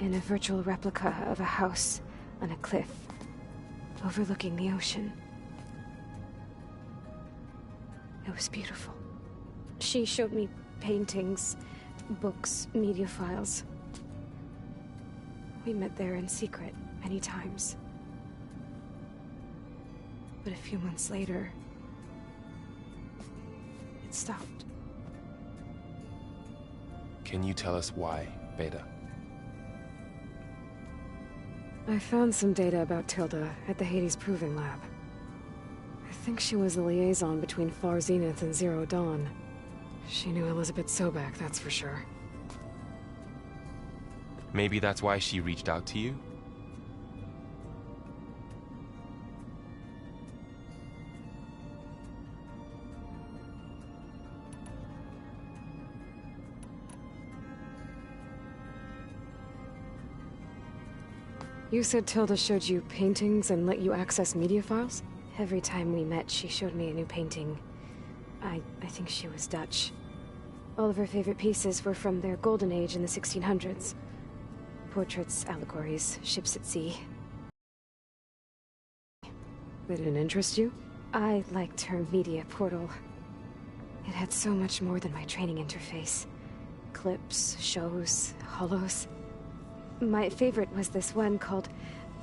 in a virtual replica of a house on a cliff overlooking the ocean. It was beautiful. She showed me paintings, books, media files. We met there in secret many times. But a few months later, it stopped. Can you tell us why, Beta? I found some data about Tilda at the Hades Proving Lab. I think she was the liaison between Far Zenith and Zero Dawn. She knew Elizabeth Sobek, that's for sure. Maybe that's why she reached out to you? You said Tilda showed you paintings and let you access media files? Every time we met, she showed me a new painting. I think she was Dutch. All of her favorite pieces were from their golden age in the 1600s. Portraits, allegories, ships at sea. They didn't interest you? I liked her media portal. It had so much more than my training interface. Clips, shows, holos. My favorite was this one called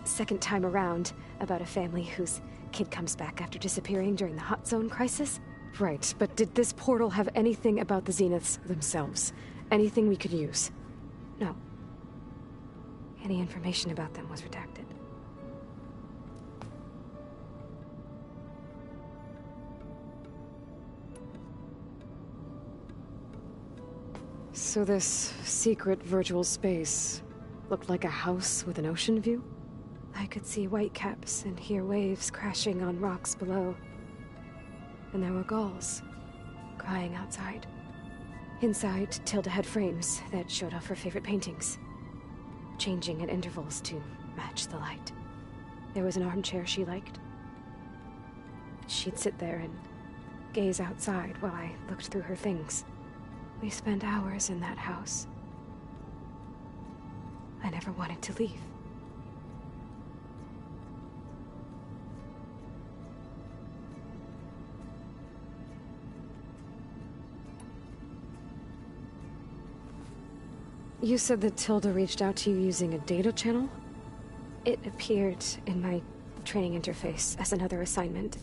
Second Time Around, about a family whose kid comes back after disappearing during the Hot Zone crisis. Right, but did this portal have anything about the Zeniths themselves? Anything we could use? No. Any information about them was redacted. So this secret virtual space looked like a house with an ocean view? I could see whitecaps and hear waves crashing on rocks below. And there were gulls crying outside. Inside, Tilda had frames that showed off her favorite paintings, changing at intervals to match the light. There was an armchair she liked. She'd sit there and gaze outside while I looked through her things. We spent hours in that house. I never wanted to leave. You said that Tilda reached out to you using a data channel? It appeared in my training interface as another assignment.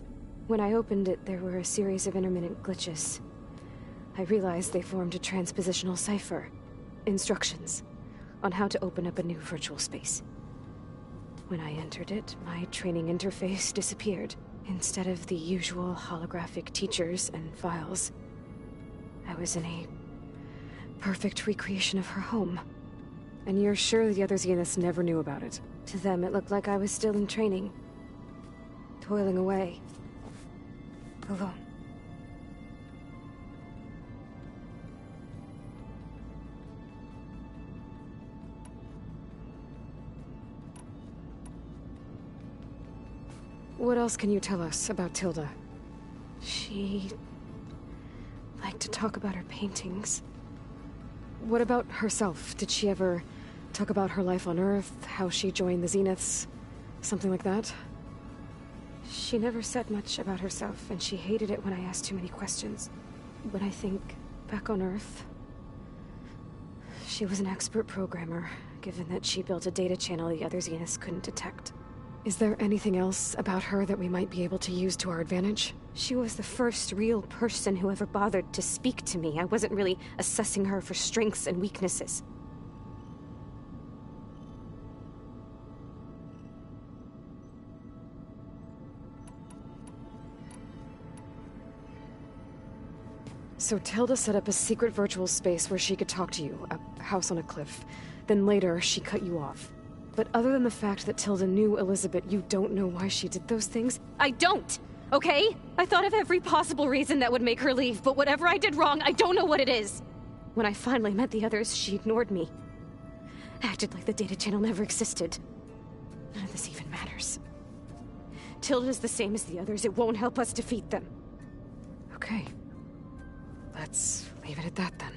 When I opened it, there were a series of intermittent glitches. I realized they formed a transpositional cipher. Instructions on how to open up a new virtual space. When I entered it, my training interface disappeared. Instead of the usual holographic teachers and files, I was in a perfect recreation of her home. And you're sure the other Zeniths never knew about it? To them, it looked like I was still in training. Toiling away. Alone. What else can you tell us about Tilda? She liked to talk about her paintings. What about herself? Did she ever talk about her life on Earth, how she joined the Zeniths, something like that? She never said much about herself, and she hated it when I asked too many questions. When I think back on Earth, she was an expert programmer, given that she built a data channel the other Zeniths couldn't detect. Is there anything else about her that we might be able to use to our advantage? She was the first real person who ever bothered to speak to me. I wasn't really assessing her for strengths and weaknesses. So Tilda set up a secret virtual space where she could talk to you, a house on a cliff. Then later, she cut you off. But other than the fact that Tilda knew Elizabeth, you don't know why she did those things? I don't! Okay? I thought of every possible reason that would make her leave, but whatever I did wrong, I don't know what it is! When I finally met the others, she ignored me. Acted like the data channel never existed. None of this even matters. Tilda's the same as the others. It won't help us defeat them. Okay. Let's leave it at that, then.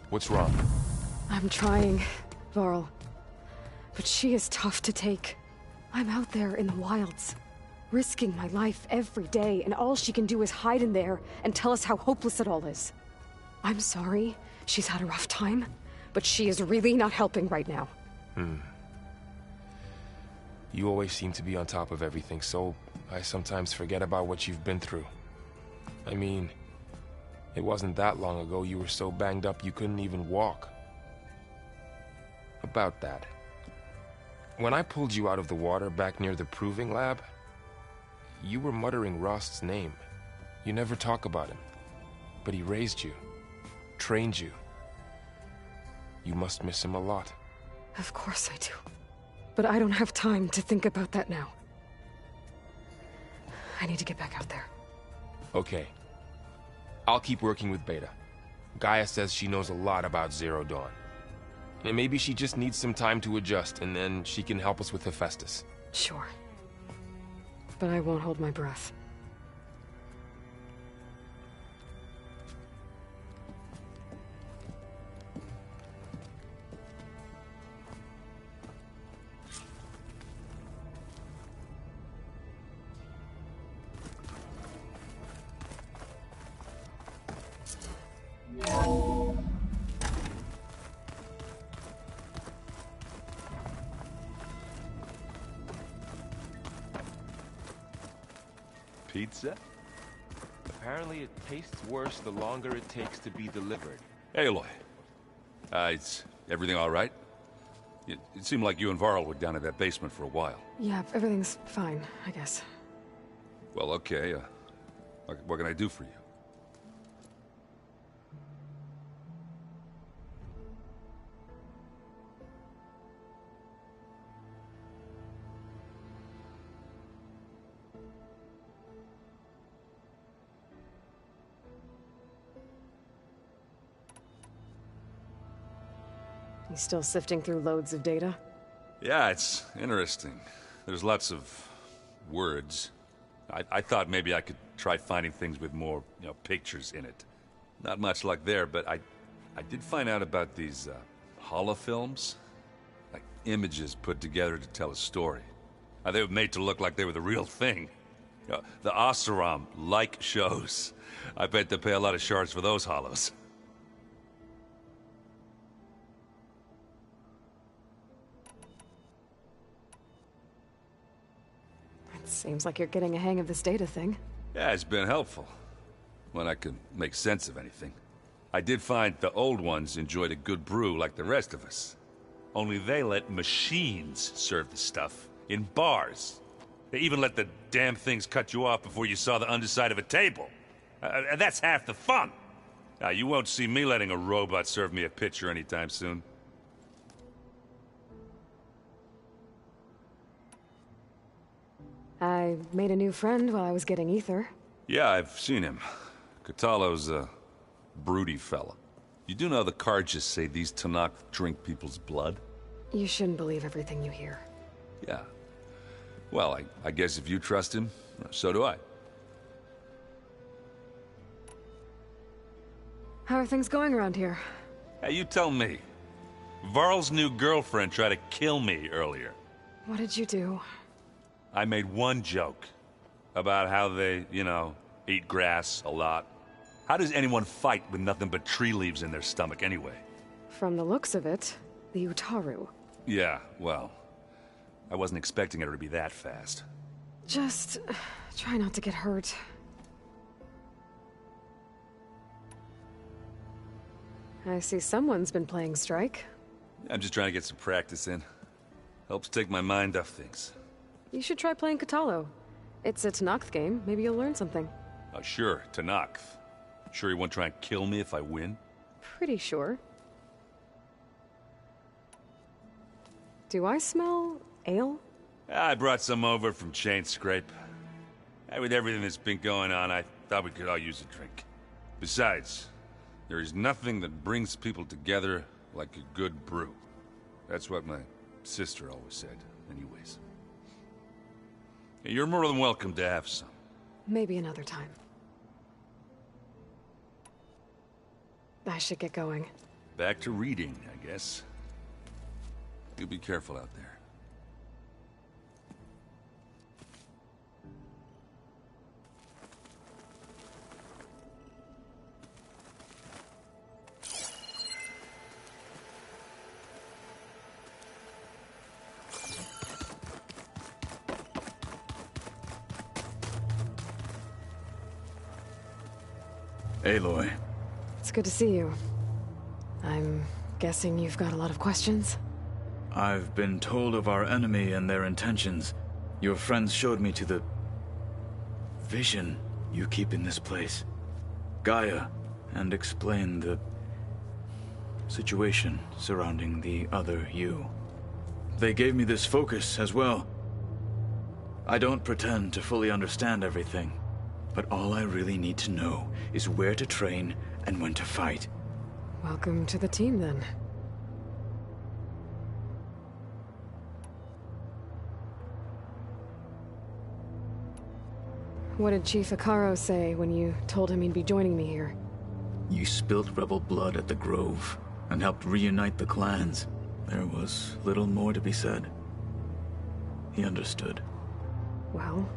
What's wrong? I'm trying, Varl. But she is tough to take. I'm out there in the wilds, risking my life every day, and all she can do is hide in there and tell us how hopeless it all is. I'm sorry, she's had a rough time, but she is really not helping right now. You always seem to be on top of everything, so I sometimes forget about what you've been through. I mean, it wasn't that long ago you were so banged up you couldn't even walk. About that. When I pulled you out of the water back near the proving lab, you were muttering Rost's name. You never talk about him. But he raised you, trained you. You must miss him a lot. Of course I do. But I don't have time to think about that now. I need to get back out there. Okay. I'll keep working with Beta. Gaia says she knows a lot about Zero Dawn. And maybe she just needs some time to adjust, and then she can help us with Hephaestus. Sure. But I won't hold my breath. Pizza? Apparently it tastes worse the longer it takes to be delivered. Aloy. Is everything all right? It seemed like you and Varl were down in that basement for a while. Yeah, everything's fine, I guess. Well, okay. What can I do for you? You still sifting through loads of data? Yeah, it's interesting. There's lots of words. I thought maybe I could try finding things with more, pictures in it. Not much luck there, but I did find out about these holofilms. Like images put together to tell a story. They were made to look like they were the real thing. The Oseram like shows. I bet they pay a lot of shards for those holos. Seems like you're getting a hang of this data thing. Yeah, it's been helpful. When I could make sense of anything. I did find the old ones enjoyed a good brew like the rest of us. Only they let machines serve the stuff in bars. They even let the damn things cut you off before you saw the underside of a table. That's half the fun. Now, you won't see me letting a robot serve me a pitcher anytime soon. I made a new friend while I was getting ether. Yeah, I've seen him. Kotallo's a broody fella. You do know the Carjas say these Tenakth drink people's blood? You shouldn't believe everything you hear. Yeah. Well, I guess if you trust him, so do I. How are things going around here? Hey, you tell me. Varl's new girlfriend tried to kill me earlier. What did you do? I made one joke about how they, eat grass a lot. How does anyone fight with nothing but tree leaves in their stomach anyway? From the looks of it, the Utaru. Yeah, well, I wasn't expecting her to be that fast. Just try not to get hurt. I see someone's been playing Strike. I'm just trying to get some practice in. Helps take my mind off things. You should try playing Kotallo. It's a Tenakth game. Maybe you'll learn something. Oh, sure, Tenakth. Sure he won't try and kill me if I win? Pretty sure. Do I smell ale? I brought some over from Chain Scrape. With everything that's been going on, I thought we could all use a drink. Besides, there is nothing that brings people together like a good brew. That's what my sister always said, anyways. You're more than welcome to have some. Maybe another time. I should get going. Back to reading, I guess. You be careful out there. Aloy. It's good to see you. I'm guessing you've got a lot of questions? I've been told of our enemy and their intentions. Your friends showed me to the vision you keep in this place. Gaia, and explained the situation surrounding the other you. They gave me this focus as well. I don't pretend to fully understand everything, but all I really need to know is where to train and when to fight. Welcome to the team, then. What did Chief Hekarro say when you told him he'd be joining me here? You spilled rebel blood at the Grove and helped reunite the clans. There was little more to be said. He understood. Well,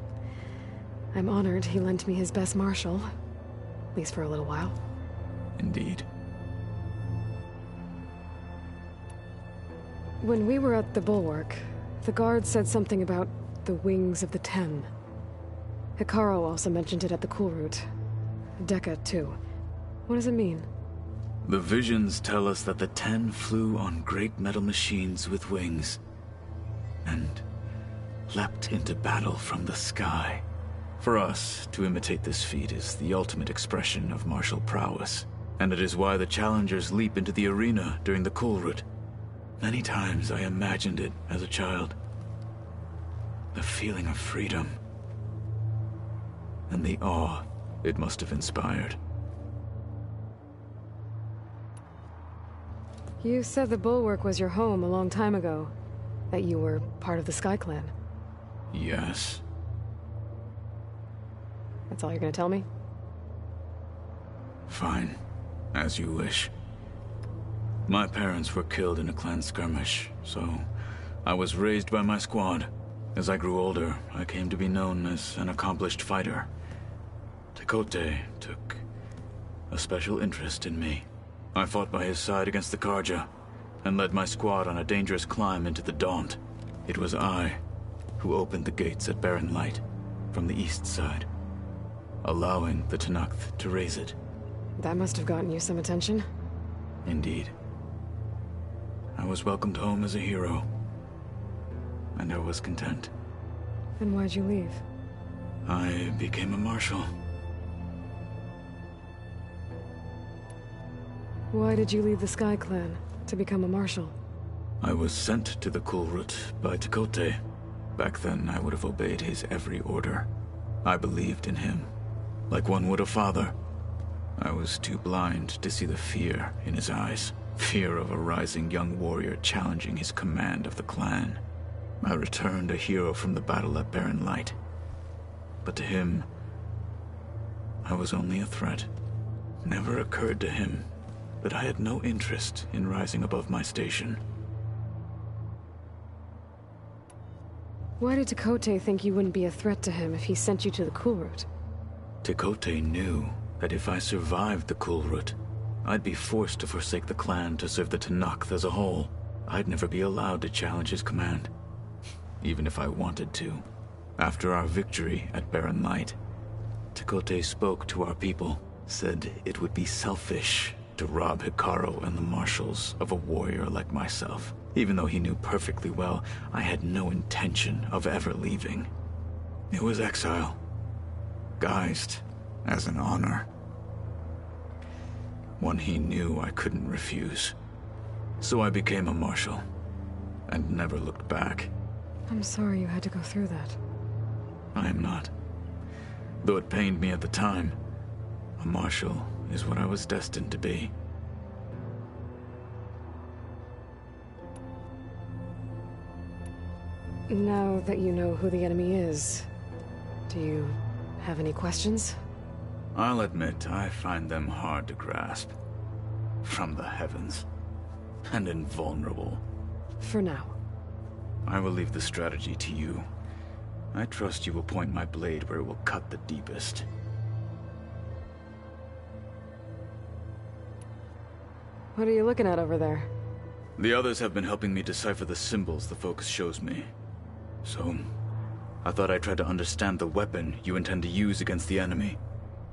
I'm honored he lent me his best marshal. At least for a little while. Indeed. When we were at the Bulwark, the guard said something about the Wings of the Ten. Hekarro also mentioned it at the Cool Route. Dekka, too. What does it mean? The visions tell us that the Ten flew on great metal machines with wings, and leapt into battle from the sky. For us, to imitate this feat is the ultimate expression of martial prowess, and it is why the challengers leap into the arena during the Cool Route. Many times I imagined it as a child. The feeling of freedom, and the awe it must have inspired. You said the Bulwark was your home a long time ago. That you were part of the Sky Clan. Yes. That's all you're gonna tell me? Fine. As you wish. My parents were killed in a clan skirmish, so I was raised by my squad. As I grew older, I came to be known as an accomplished fighter. Tekotteh took a special interest in me. I fought by his side against the Carja, and led my squad on a dangerous climb into the Daunt. It was I who opened the gates at Barren Light, from the east side. allowing the Tenakth to raise it. That must have gotten you some attention. Indeed. I was welcomed home as a hero, and I was content. And why'd you leave? I became a marshal. Why did you leave the Sky Clan to become a marshal? I was sent to the Kulrut by Tekotteh. Back then, I would have obeyed his every order. I believed in him, like one would a father. I was too blind to see the fear in his eyes. Fear of a rising young warrior challenging his command of the clan. I returned a hero from the battle at Barren Light. But to him, I was only a threat. Never occurred to him that I had no interest in rising above my station. Why did Tekotteh think you wouldn't be a threat to him if he sent you to the Kulrut? Tekotteh knew that if I survived the Kulrut, I'd be forced to forsake the clan to serve the Tenakth as a whole. I'd never be allowed to challenge his command, even if I wanted to. After our victory at Barren Light, Tekotteh spoke to our people, said it would be selfish to rob Hekarro and the marshals of a warrior like myself, even though he knew perfectly well I had no intention of ever leaving. It was exile, guised as an honor. One he knew I couldn't refuse. So I became a marshal, and never looked back. I'm sorry you had to go through that. I am not. Though it pained me at the time, a marshal is what I was destined to be. Now that you know who the enemy is, do you have any questions? I'll admit, I find them hard to grasp. From the heavens. And invulnerable. For now. I will leave the strategy to you. I trust you will point my blade where it will cut the deepest. What are you looking at over there? The others have been helping me decipher the symbols the focus shows me. So, I thought I'd try to understand the weapon you intend to use against the enemy.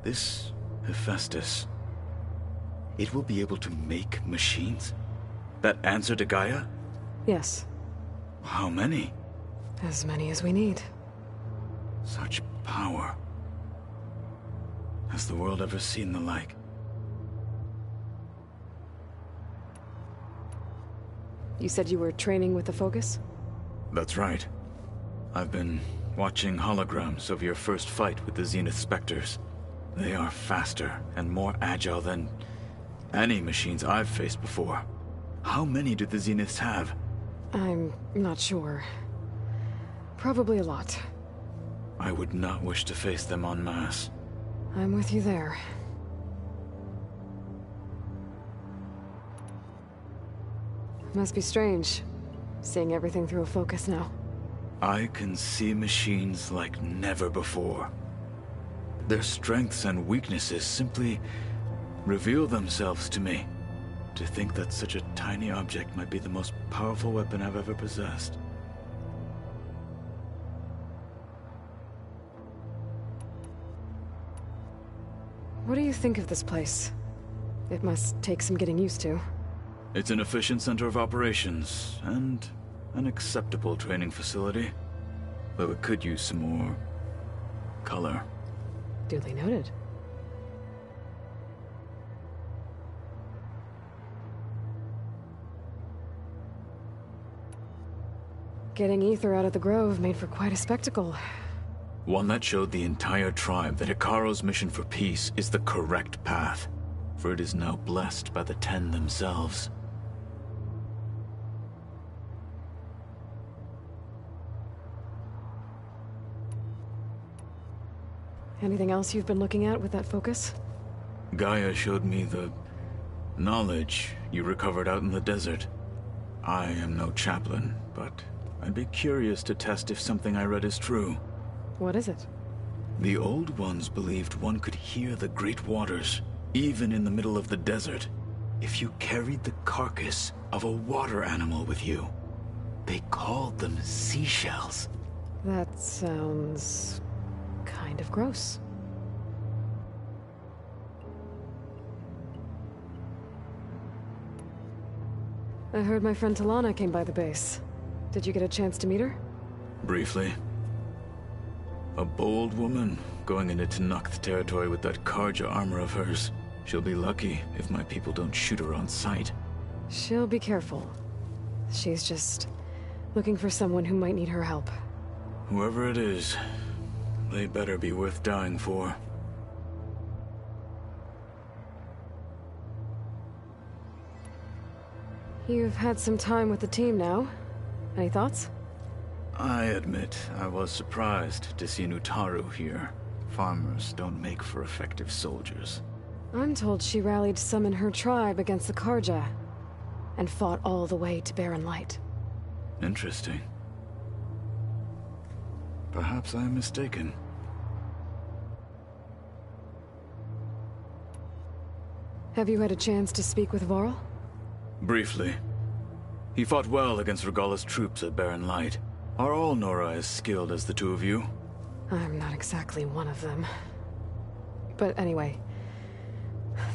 This Hephaestus, it will be able to make machines? That answer to Gaia? Yes. How many? As many as we need. Such power. Has the world ever seen the like? You said you were training with the Focus? That's right. I've been watching holograms of your first fight with the Zenith Spectres. They are faster and more agile than any machines I've faced before. How many do the Zeniths have? I'm not sure. Probably a lot. I would not wish to face them en masse. I'm with you there. Must be strange, seeing everything through a focus now. I can see machines like never before. Their strengths and weaknesses simply reveal themselves to me. To think that such a tiny object might be the most powerful weapon I've ever possessed. What do you think of this place? It must take some getting used to. It's an efficient center of operations, and an acceptable training facility. Though it could use some more color. Duly noted. Getting Ether out of the Grove made for quite a spectacle. One that showed the entire tribe that Hekarro's mission for peace is the correct path, for it is now blessed by the Ten themselves. Anything else you've been looking at with that focus? Gaia showed me the knowledge you recovered out in the desert. I am no chaplain, but I'd be curious to test if something I read is true. What is it? The Old Ones believed one could hear the great waters, even in the middle of the desert, if you carried the carcass of a water animal with you. They called them seashells. That sounds kind of gross. I heard my friend Talana came by the base. Did you get a chance to meet her? Briefly. A bold woman going into Tenakth territory with that Karja armor of hers. She'll be lucky if my people don't shoot her on sight. She'll be careful. She's just looking for someone who might need her help. Whoever it is, they better be worth dying for. You've had some time with the team now. Any thoughts? I admit, I was surprised to see Nutaru here. Farmers don't make for effective soldiers. I'm told she rallied some in her tribe against the Karja, and fought all the way to Barren Light. Interesting. Perhaps I am mistaken. Have you had a chance to speak with Varl? Briefly. He fought well against Regalla's troops at Barren Light. Are all Nora as skilled as the two of you? I'm not exactly one of them. But anyway,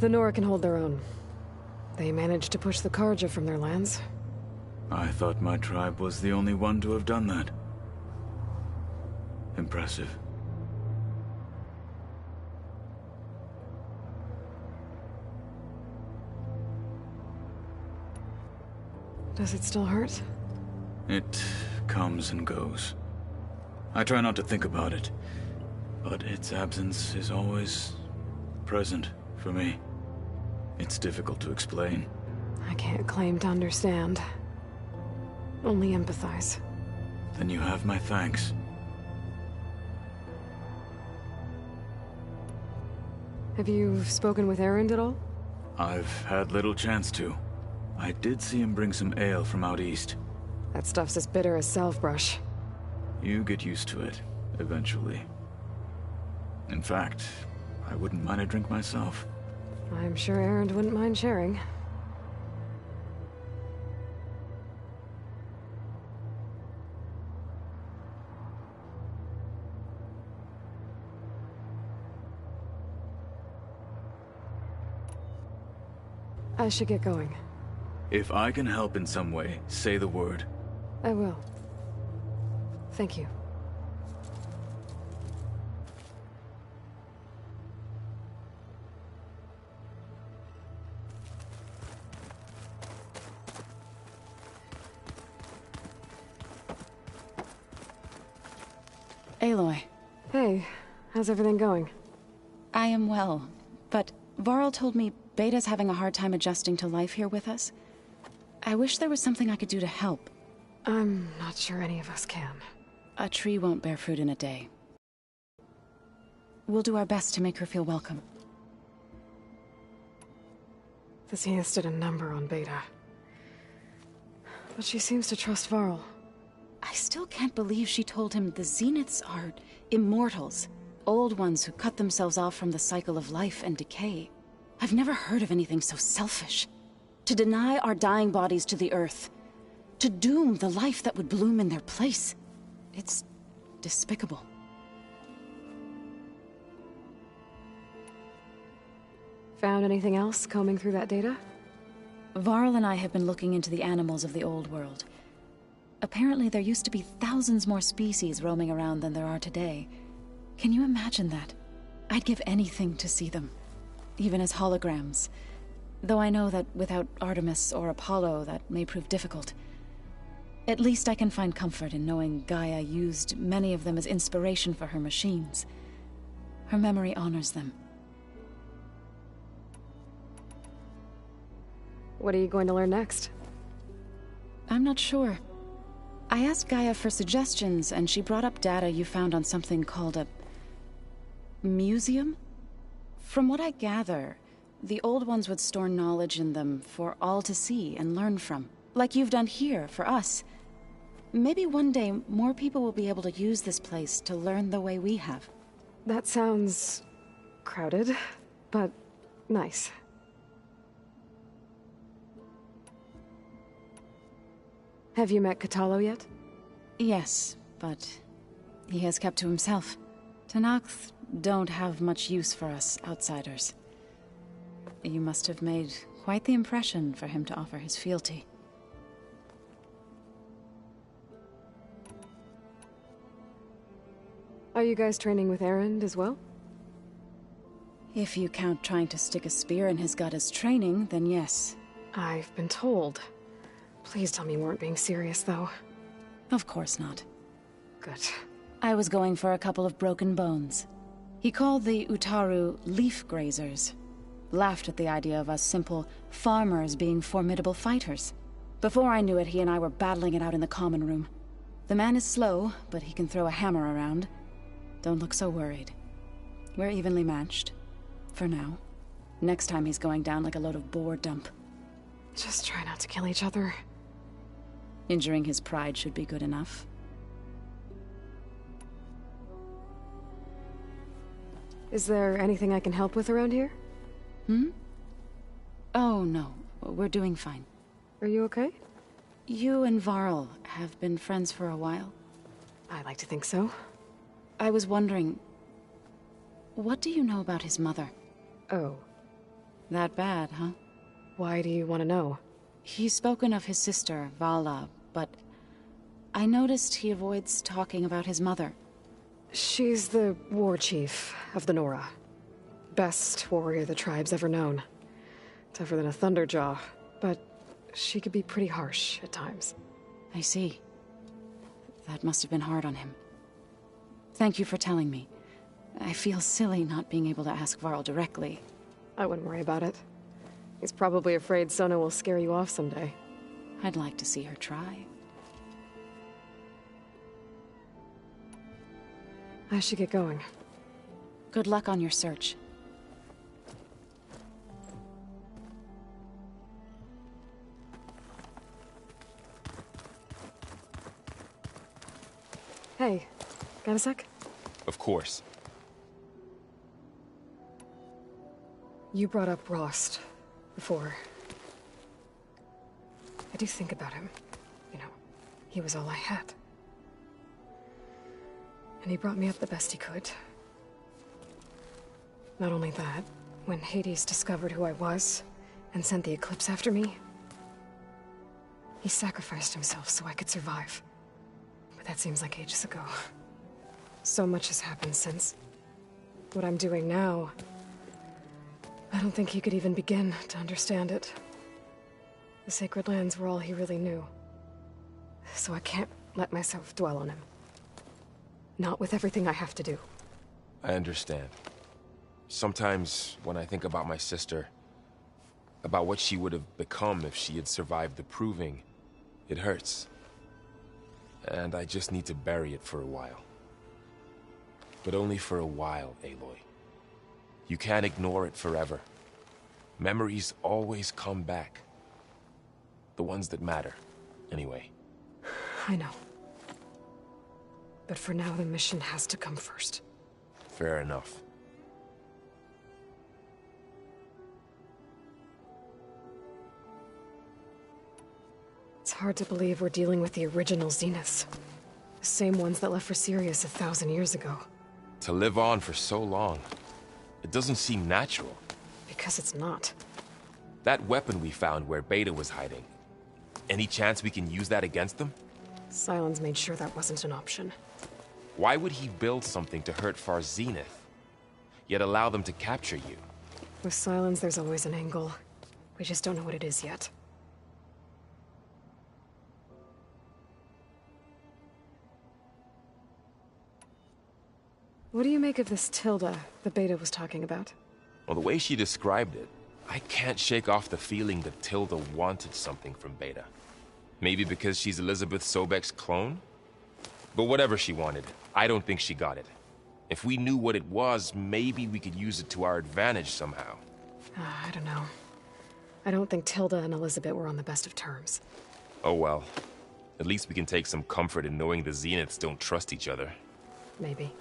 the Nora can hold their own. They managed to push the Karja from their lands. I thought my tribe was the only one to have done that. Impressive. Does it still hurt? It comes and goes. I try not to think about it, but its absence is always present for me. It's difficult to explain. I can't claim to understand. Only empathize. Then you have my thanks. Have you spoken with Erend at all? I've had little chance to. I did see him bring some ale from out east. That stuff's as bitter as salve-brush. You get used to it, eventually. In fact, I wouldn't mind a drink myself. I'm sure Erend wouldn't mind sharing. I should get going. If I can help in some way, say the word. I will. Thank you. Aloy. Hey, how's everything going? I am well, but Varl told me Beta's having a hard time adjusting to life here with us. I wish there was something I could do to help. I'm not sure any of us can. A tree won't bear fruit in a day. We'll do our best to make her feel welcome. The Zeniths did a number on Beta. But she seems to trust Varl. I still can't believe she told him the Zeniths are immortals. Old ones who cut themselves off from the cycle of life and decay. I've never heard of anything so selfish. To deny our dying bodies to the earth. To doom the life that would bloom in their place. It's despicable. Found anything else combing through that data? Varl and I have been looking into the animals of the old world. Apparently there used to be thousands more species roaming around than there are today. Can you imagine that? I'd give anything to see them. Even as holograms. Though I know that without Artemis or Apollo, that may prove difficult. At least I can find comfort in knowing Gaia used many of them as inspiration for her machines. Her memory honors them. What are you going to learn next? I'm not sure. I asked Gaia for suggestions, and she brought up data you found on something called a museum? From what I gather, the old ones would store knowledge in them for all to see and learn from. Like you've done here, for us. Maybe one day, more people will be able to use this place to learn the way we have. That sounds... crowded, but nice. Have you met Kotallo yet? Yes, but he has kept to himself. Tenakth don't have much use for us outsiders. You must have made quite the impression for him to offer his fealty. Are you guys training with Erend as well? If you count trying to stick a spear in his gut as training, then yes. I've been told. Please tell me you weren't being serious, though. Of course not. Good. I was going for a couple of broken bones. He called the Utaru leaf grazers. Laughed at the idea of us simple farmers being formidable fighters. Before I knew it, he and I were battling it out in the common room. The man is slow, but he can throw a hammer around. Don't look so worried. We're evenly matched. For now. Next time he's going down like a load of boar dump. Just try not to kill each other. Injuring his pride should be good enough. Is there anything I can help with around here? Oh, no. We're doing fine. Are you okay? You and Varl have been friends for a while. I like to think so. I was wondering... what do you know about his mother? Oh. That bad, huh? Why do you want to know? He's spoken of his sister, Vala, but... I noticed he avoids talking about his mother. She's the war chief of the Nora. Best warrior the tribe's ever known. Tougher than a Thunderjaw, but she could be pretty harsh at times. I see. That must have been hard on him. Thank you for telling me. I feel silly not being able to ask Varl directly. I wouldn't worry about it. He's probably afraid Sona will scare you off someday. I'd like to see her try. I should get going. Good luck on your search. Hey, got a sec? Of course. You brought up Rost before. I do think about him. You know, he was all I had. And he brought me up the best he could. Not only that, when Hades discovered who I was and sent the Eclipse after me, he sacrificed himself so I could survive. But that seems like ages ago. So much has happened since. What I'm doing now, I don't think he could even begin to understand it. The Sacred Lands were all he really knew. So I can't let myself dwell on him. Not with everything I have to do. I understand. Sometimes, when I think about my sister, about what she would have become if she had survived the Proving, it hurts. And I just need to bury it for a while. But only for a while, Aloy. You can't ignore it forever. Memories always come back. The ones that matter, anyway. I know. But for now, the mission has to come first. Fair enough. It's hard to believe we're dealing with the original Zeniths. The same ones that left for Sirius 1,000 years ago. To live on for so long, it doesn't seem natural. Because it's not. That weapon we found where Beta was hiding, any chance we can use that against them? Sylens made sure that wasn't an option. Why would he build something to hurt Far Zenith, yet allow them to capture you? With Sylens, there's always an angle. We just don't know what it is yet. What do you make of this Tilda the Beta was talking about? Well, the way she described it, I can't shake off the feeling that Tilda wanted something from Beta. Maybe because she's Elizabeth Sobek's clone? But whatever she wanted, I don't think she got it. If we knew what it was, maybe we could use it to our advantage somehow. I don't know. I don't think Tilda and Elizabeth were on the best of terms. Oh well. At least we can take some comfort in knowing the Zeniths don't trust each other. Maybe.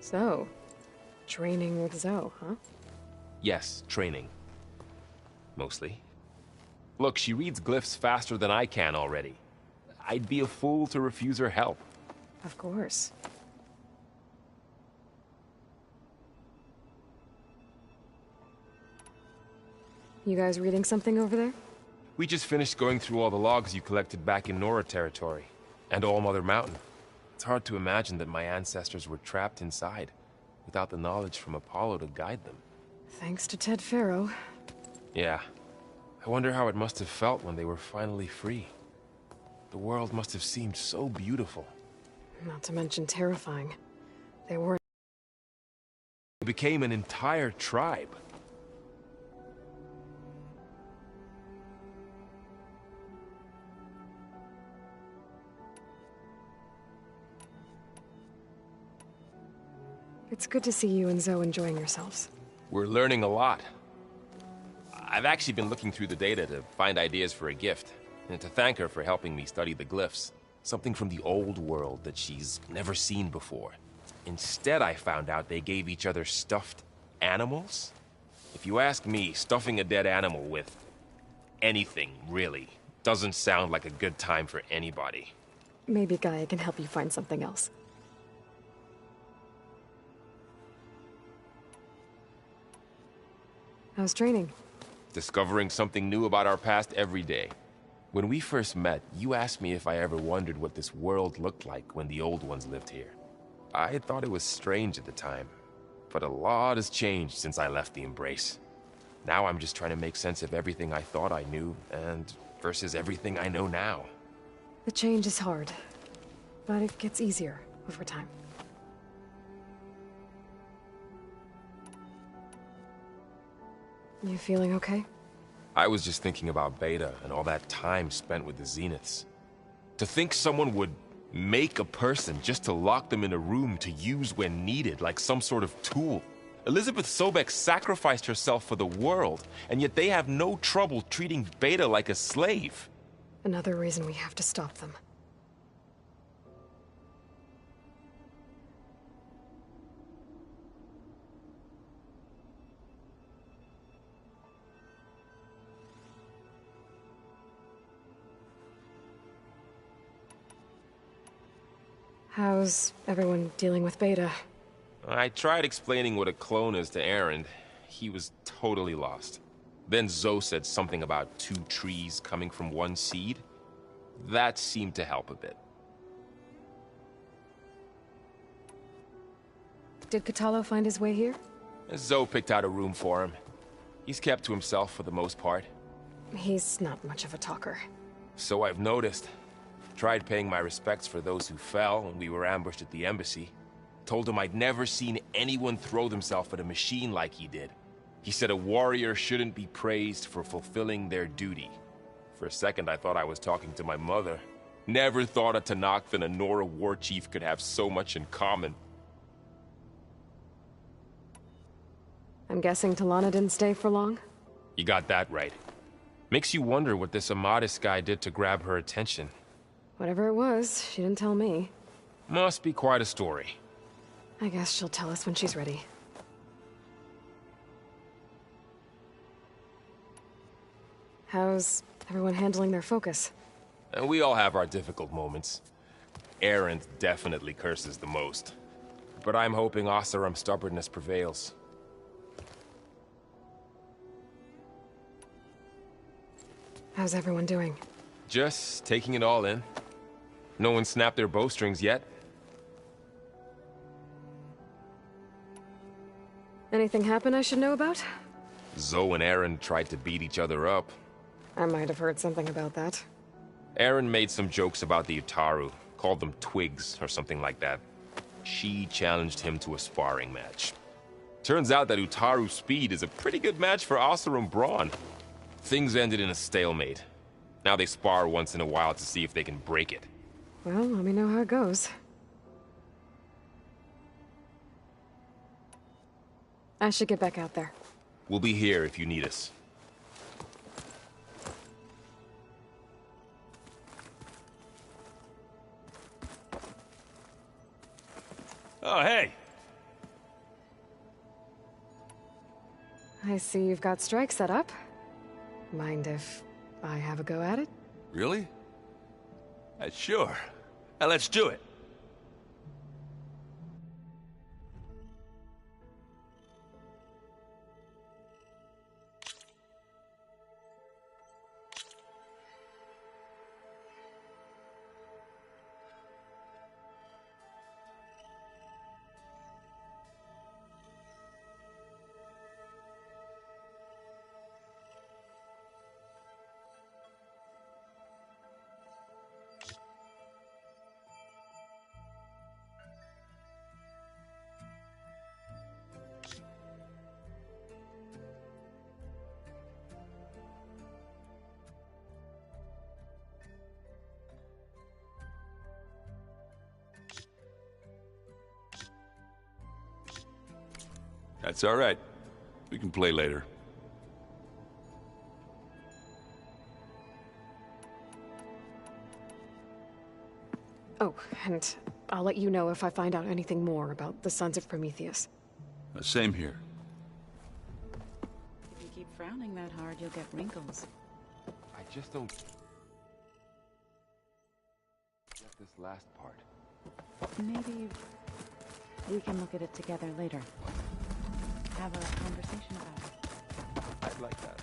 So, training with Zoe, huh? Yes, training. Mostly. Look, she reads glyphs faster than I can already. I'd be a fool to refuse her help. Of course. You guys reading something over there? We just finished going through all the logs you collected back in Nora territory, and All Mother Mountain. It's hard to imagine that my ancestors were trapped inside, without the knowledge from Apollo to guide them. Thanks to Ted Faro. Yeah. I wonder how it must have felt when they were finally free. The world must have seemed so beautiful. Not to mention terrifying. They were... They became an entire tribe. It's good to see you and Zoe enjoying yourselves. We're learning a lot. I've actually been looking through the data to find ideas for a gift, and to thank her for helping me study the glyphs. Something from the old world that she's never seen before. Instead, I found out they gave each other stuffed animals. If you ask me, stuffing a dead animal with anything, really, doesn't sound like a good time for anybody. Maybe Gaia can help you find something else. How's training? Discovering something new about our past every day. When we first met, you asked me if I ever wondered what this world looked like when the old ones lived here. I thought it was strange at the time, but a lot has changed since I left the Embrace. Now I'm just trying to make sense of everything I thought I knew, and versus everything I know now. The change is hard, but it gets easier over time. You feeling okay? I was just thinking about Beta and all that time spent with the Zeniths. To think someone would make a person just to lock them in a room to use when needed, like some sort of tool. Elizabeth Sobek sacrificed herself for the world, and yet they have no trouble treating Beta like a slave. Another reason we have to stop them. How's everyone dealing with Beta? I tried explaining what a clone is to Aaron. He was totally lost. Then Zoe said something about 2 trees coming from 1 seed. That seemed to help a bit. Did Kotallo find his way here? Zoe picked out a room for him. He's kept to himself for the most part. He's not much of a talker. So I've noticed. Tried paying my respects for those who fell when we were ambushed at the embassy. Told him I'd never seen anyone throw themselves at a machine like he did. He said a warrior shouldn't be praised for fulfilling their duty. For a second, I thought I was talking to my mother. Never thought a Tenakth and a Nora war chief could have so much in common. I'm guessing T'Lana didn't stay for long? You got that right. Makes you wonder what this Amadis guy did to grab her attention. Whatever it was, she didn't tell me. Must be quite a story. I guess she'll tell us when she's ready. How's everyone handling their focus? And we all have our difficult moments. Aaron definitely curses the most. But I'm hoping Oseram's stubbornness prevails. How's everyone doing? Just taking it all in. No one snapped their bowstrings yet. Anything happen I should know about? Zoe and Aaron tried to beat each other up. I might have heard something about that. Aaron made some jokes about the Utaru, called them twigs or something like that. She challenged him to a sparring match. Turns out that Utaru speed is a pretty good match for Oseram brawn. Things ended in a stalemate. Now they spar once in a while to see if they can break it. Well, let me know how it goes. I should get back out there. We'll be here if you need us. Oh, hey! I see you've got strike set up. Mind if I have a go at it? Really? Sure. Let's do it. That's all right. We can play later. Oh, and I'll let you know if I find out anything more about the Sons of Prometheus. Same here. If you keep frowning that hard, you'll get wrinkles. I just don't get this last part. Maybe we can look at it together later. Have a conversation about it. I'd like that.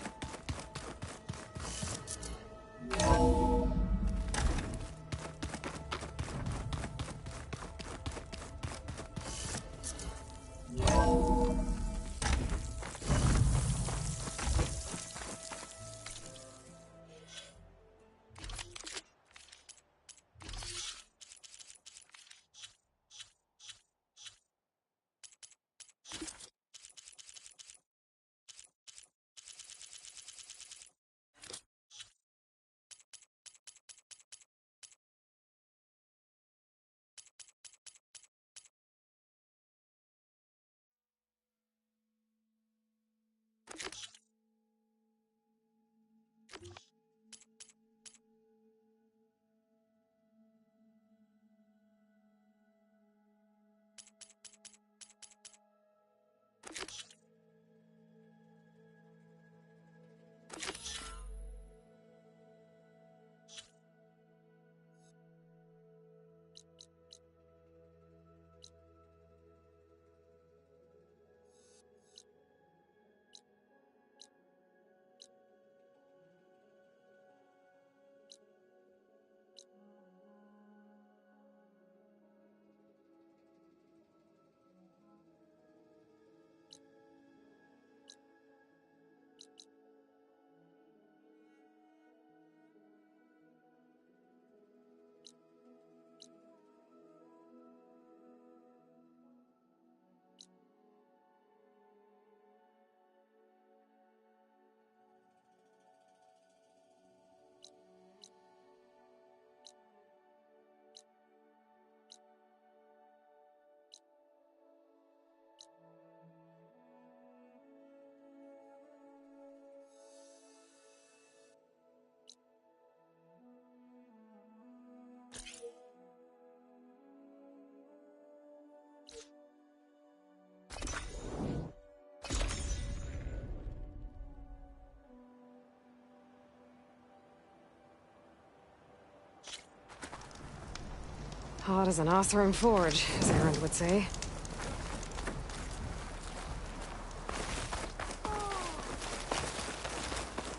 Hot as an Oseram forge, as Erend would say.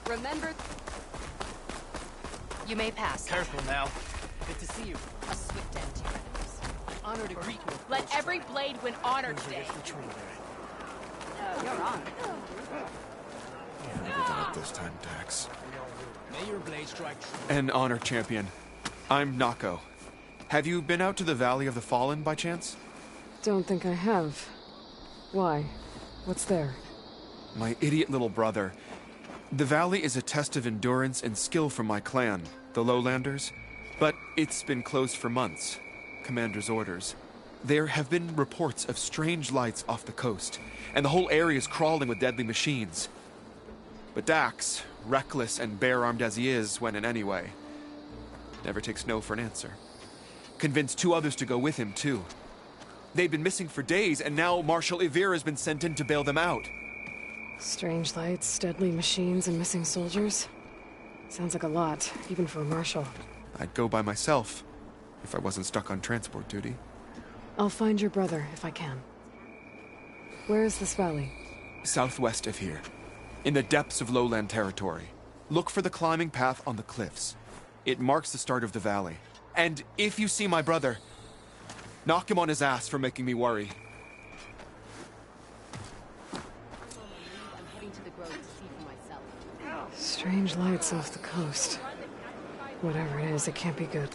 Remember... You may pass. Careful now. Good to see you. A swift end to your enemies. Honor to greet you. Let every blade win honor today. You're on. Never done it this time, Dax. May your blade strike true. An honor champion. I'm Nako. Have you been out to the Valley of the Fallen by chance? Don't think I have. Why? What's there? My idiot little brother. The valley is a test of endurance and skill for my clan, the Lowlanders. But it's been closed for months. Commander's orders. There have been reports of strange lights off the coast, and the whole area is crawling with deadly machines. But Dax, reckless and bare-armed as he is when in any way, never takes no for an answer. Convinced 2 others to go with him, too. They'd been missing for days, and now Marshal Ivir has been sent in to bail them out. Strange lights, deadly machines, and missing soldiers. Sounds like a lot, even for a marshal. I'd go by myself, if I wasn't stuck on transport duty. I'll find your brother, if I can. Where is this valley? Southwest of here, in the depths of lowland territory. Look for the climbing path on the cliffs. It marks the start of the valley. And if you see my brother, knock him on his ass for making me worry. Strange lights off the coast. Whatever it is, it can't be good.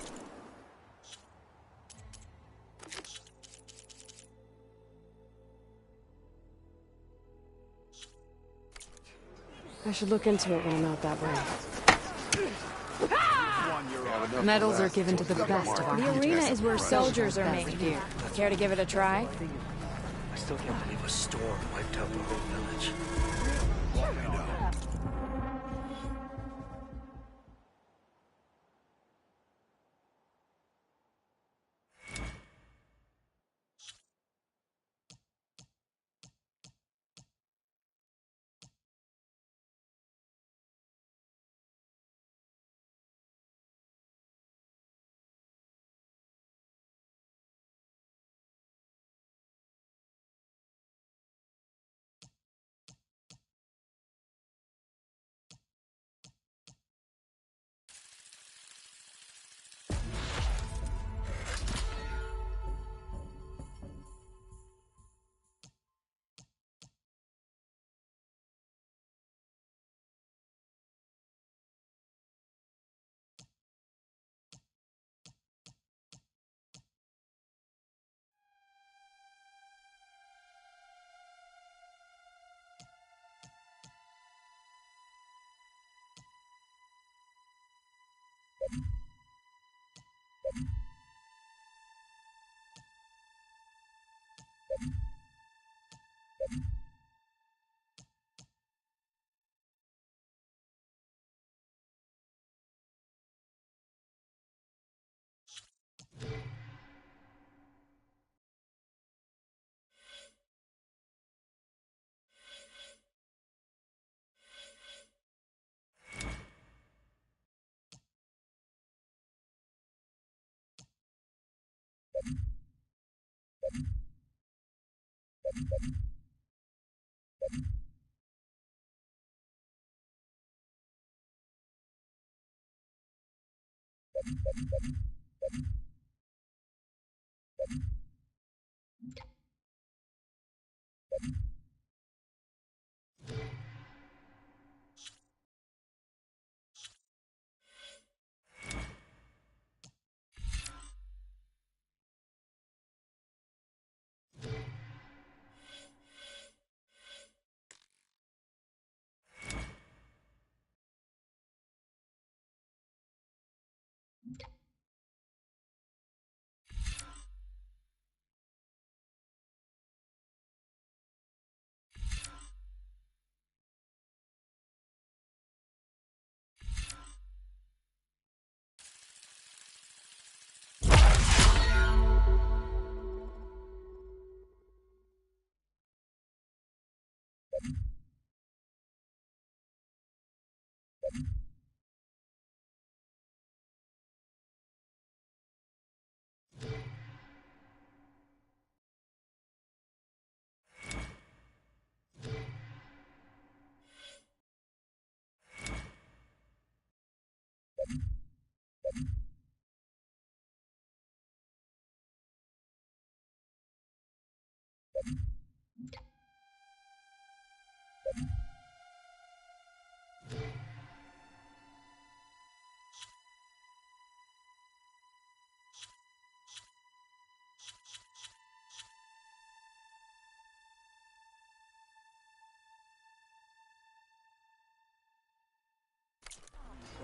I should look into it when I'm out that way. Medals are given to the best of our The hunters. arena is where soldiers are made. Care to give it a try? I still can't believe a storm wiped out the whole village. I know.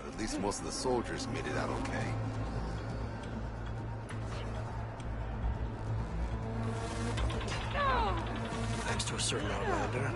At least most of the soldiers made it out okay. Thanks to a certain Outlander,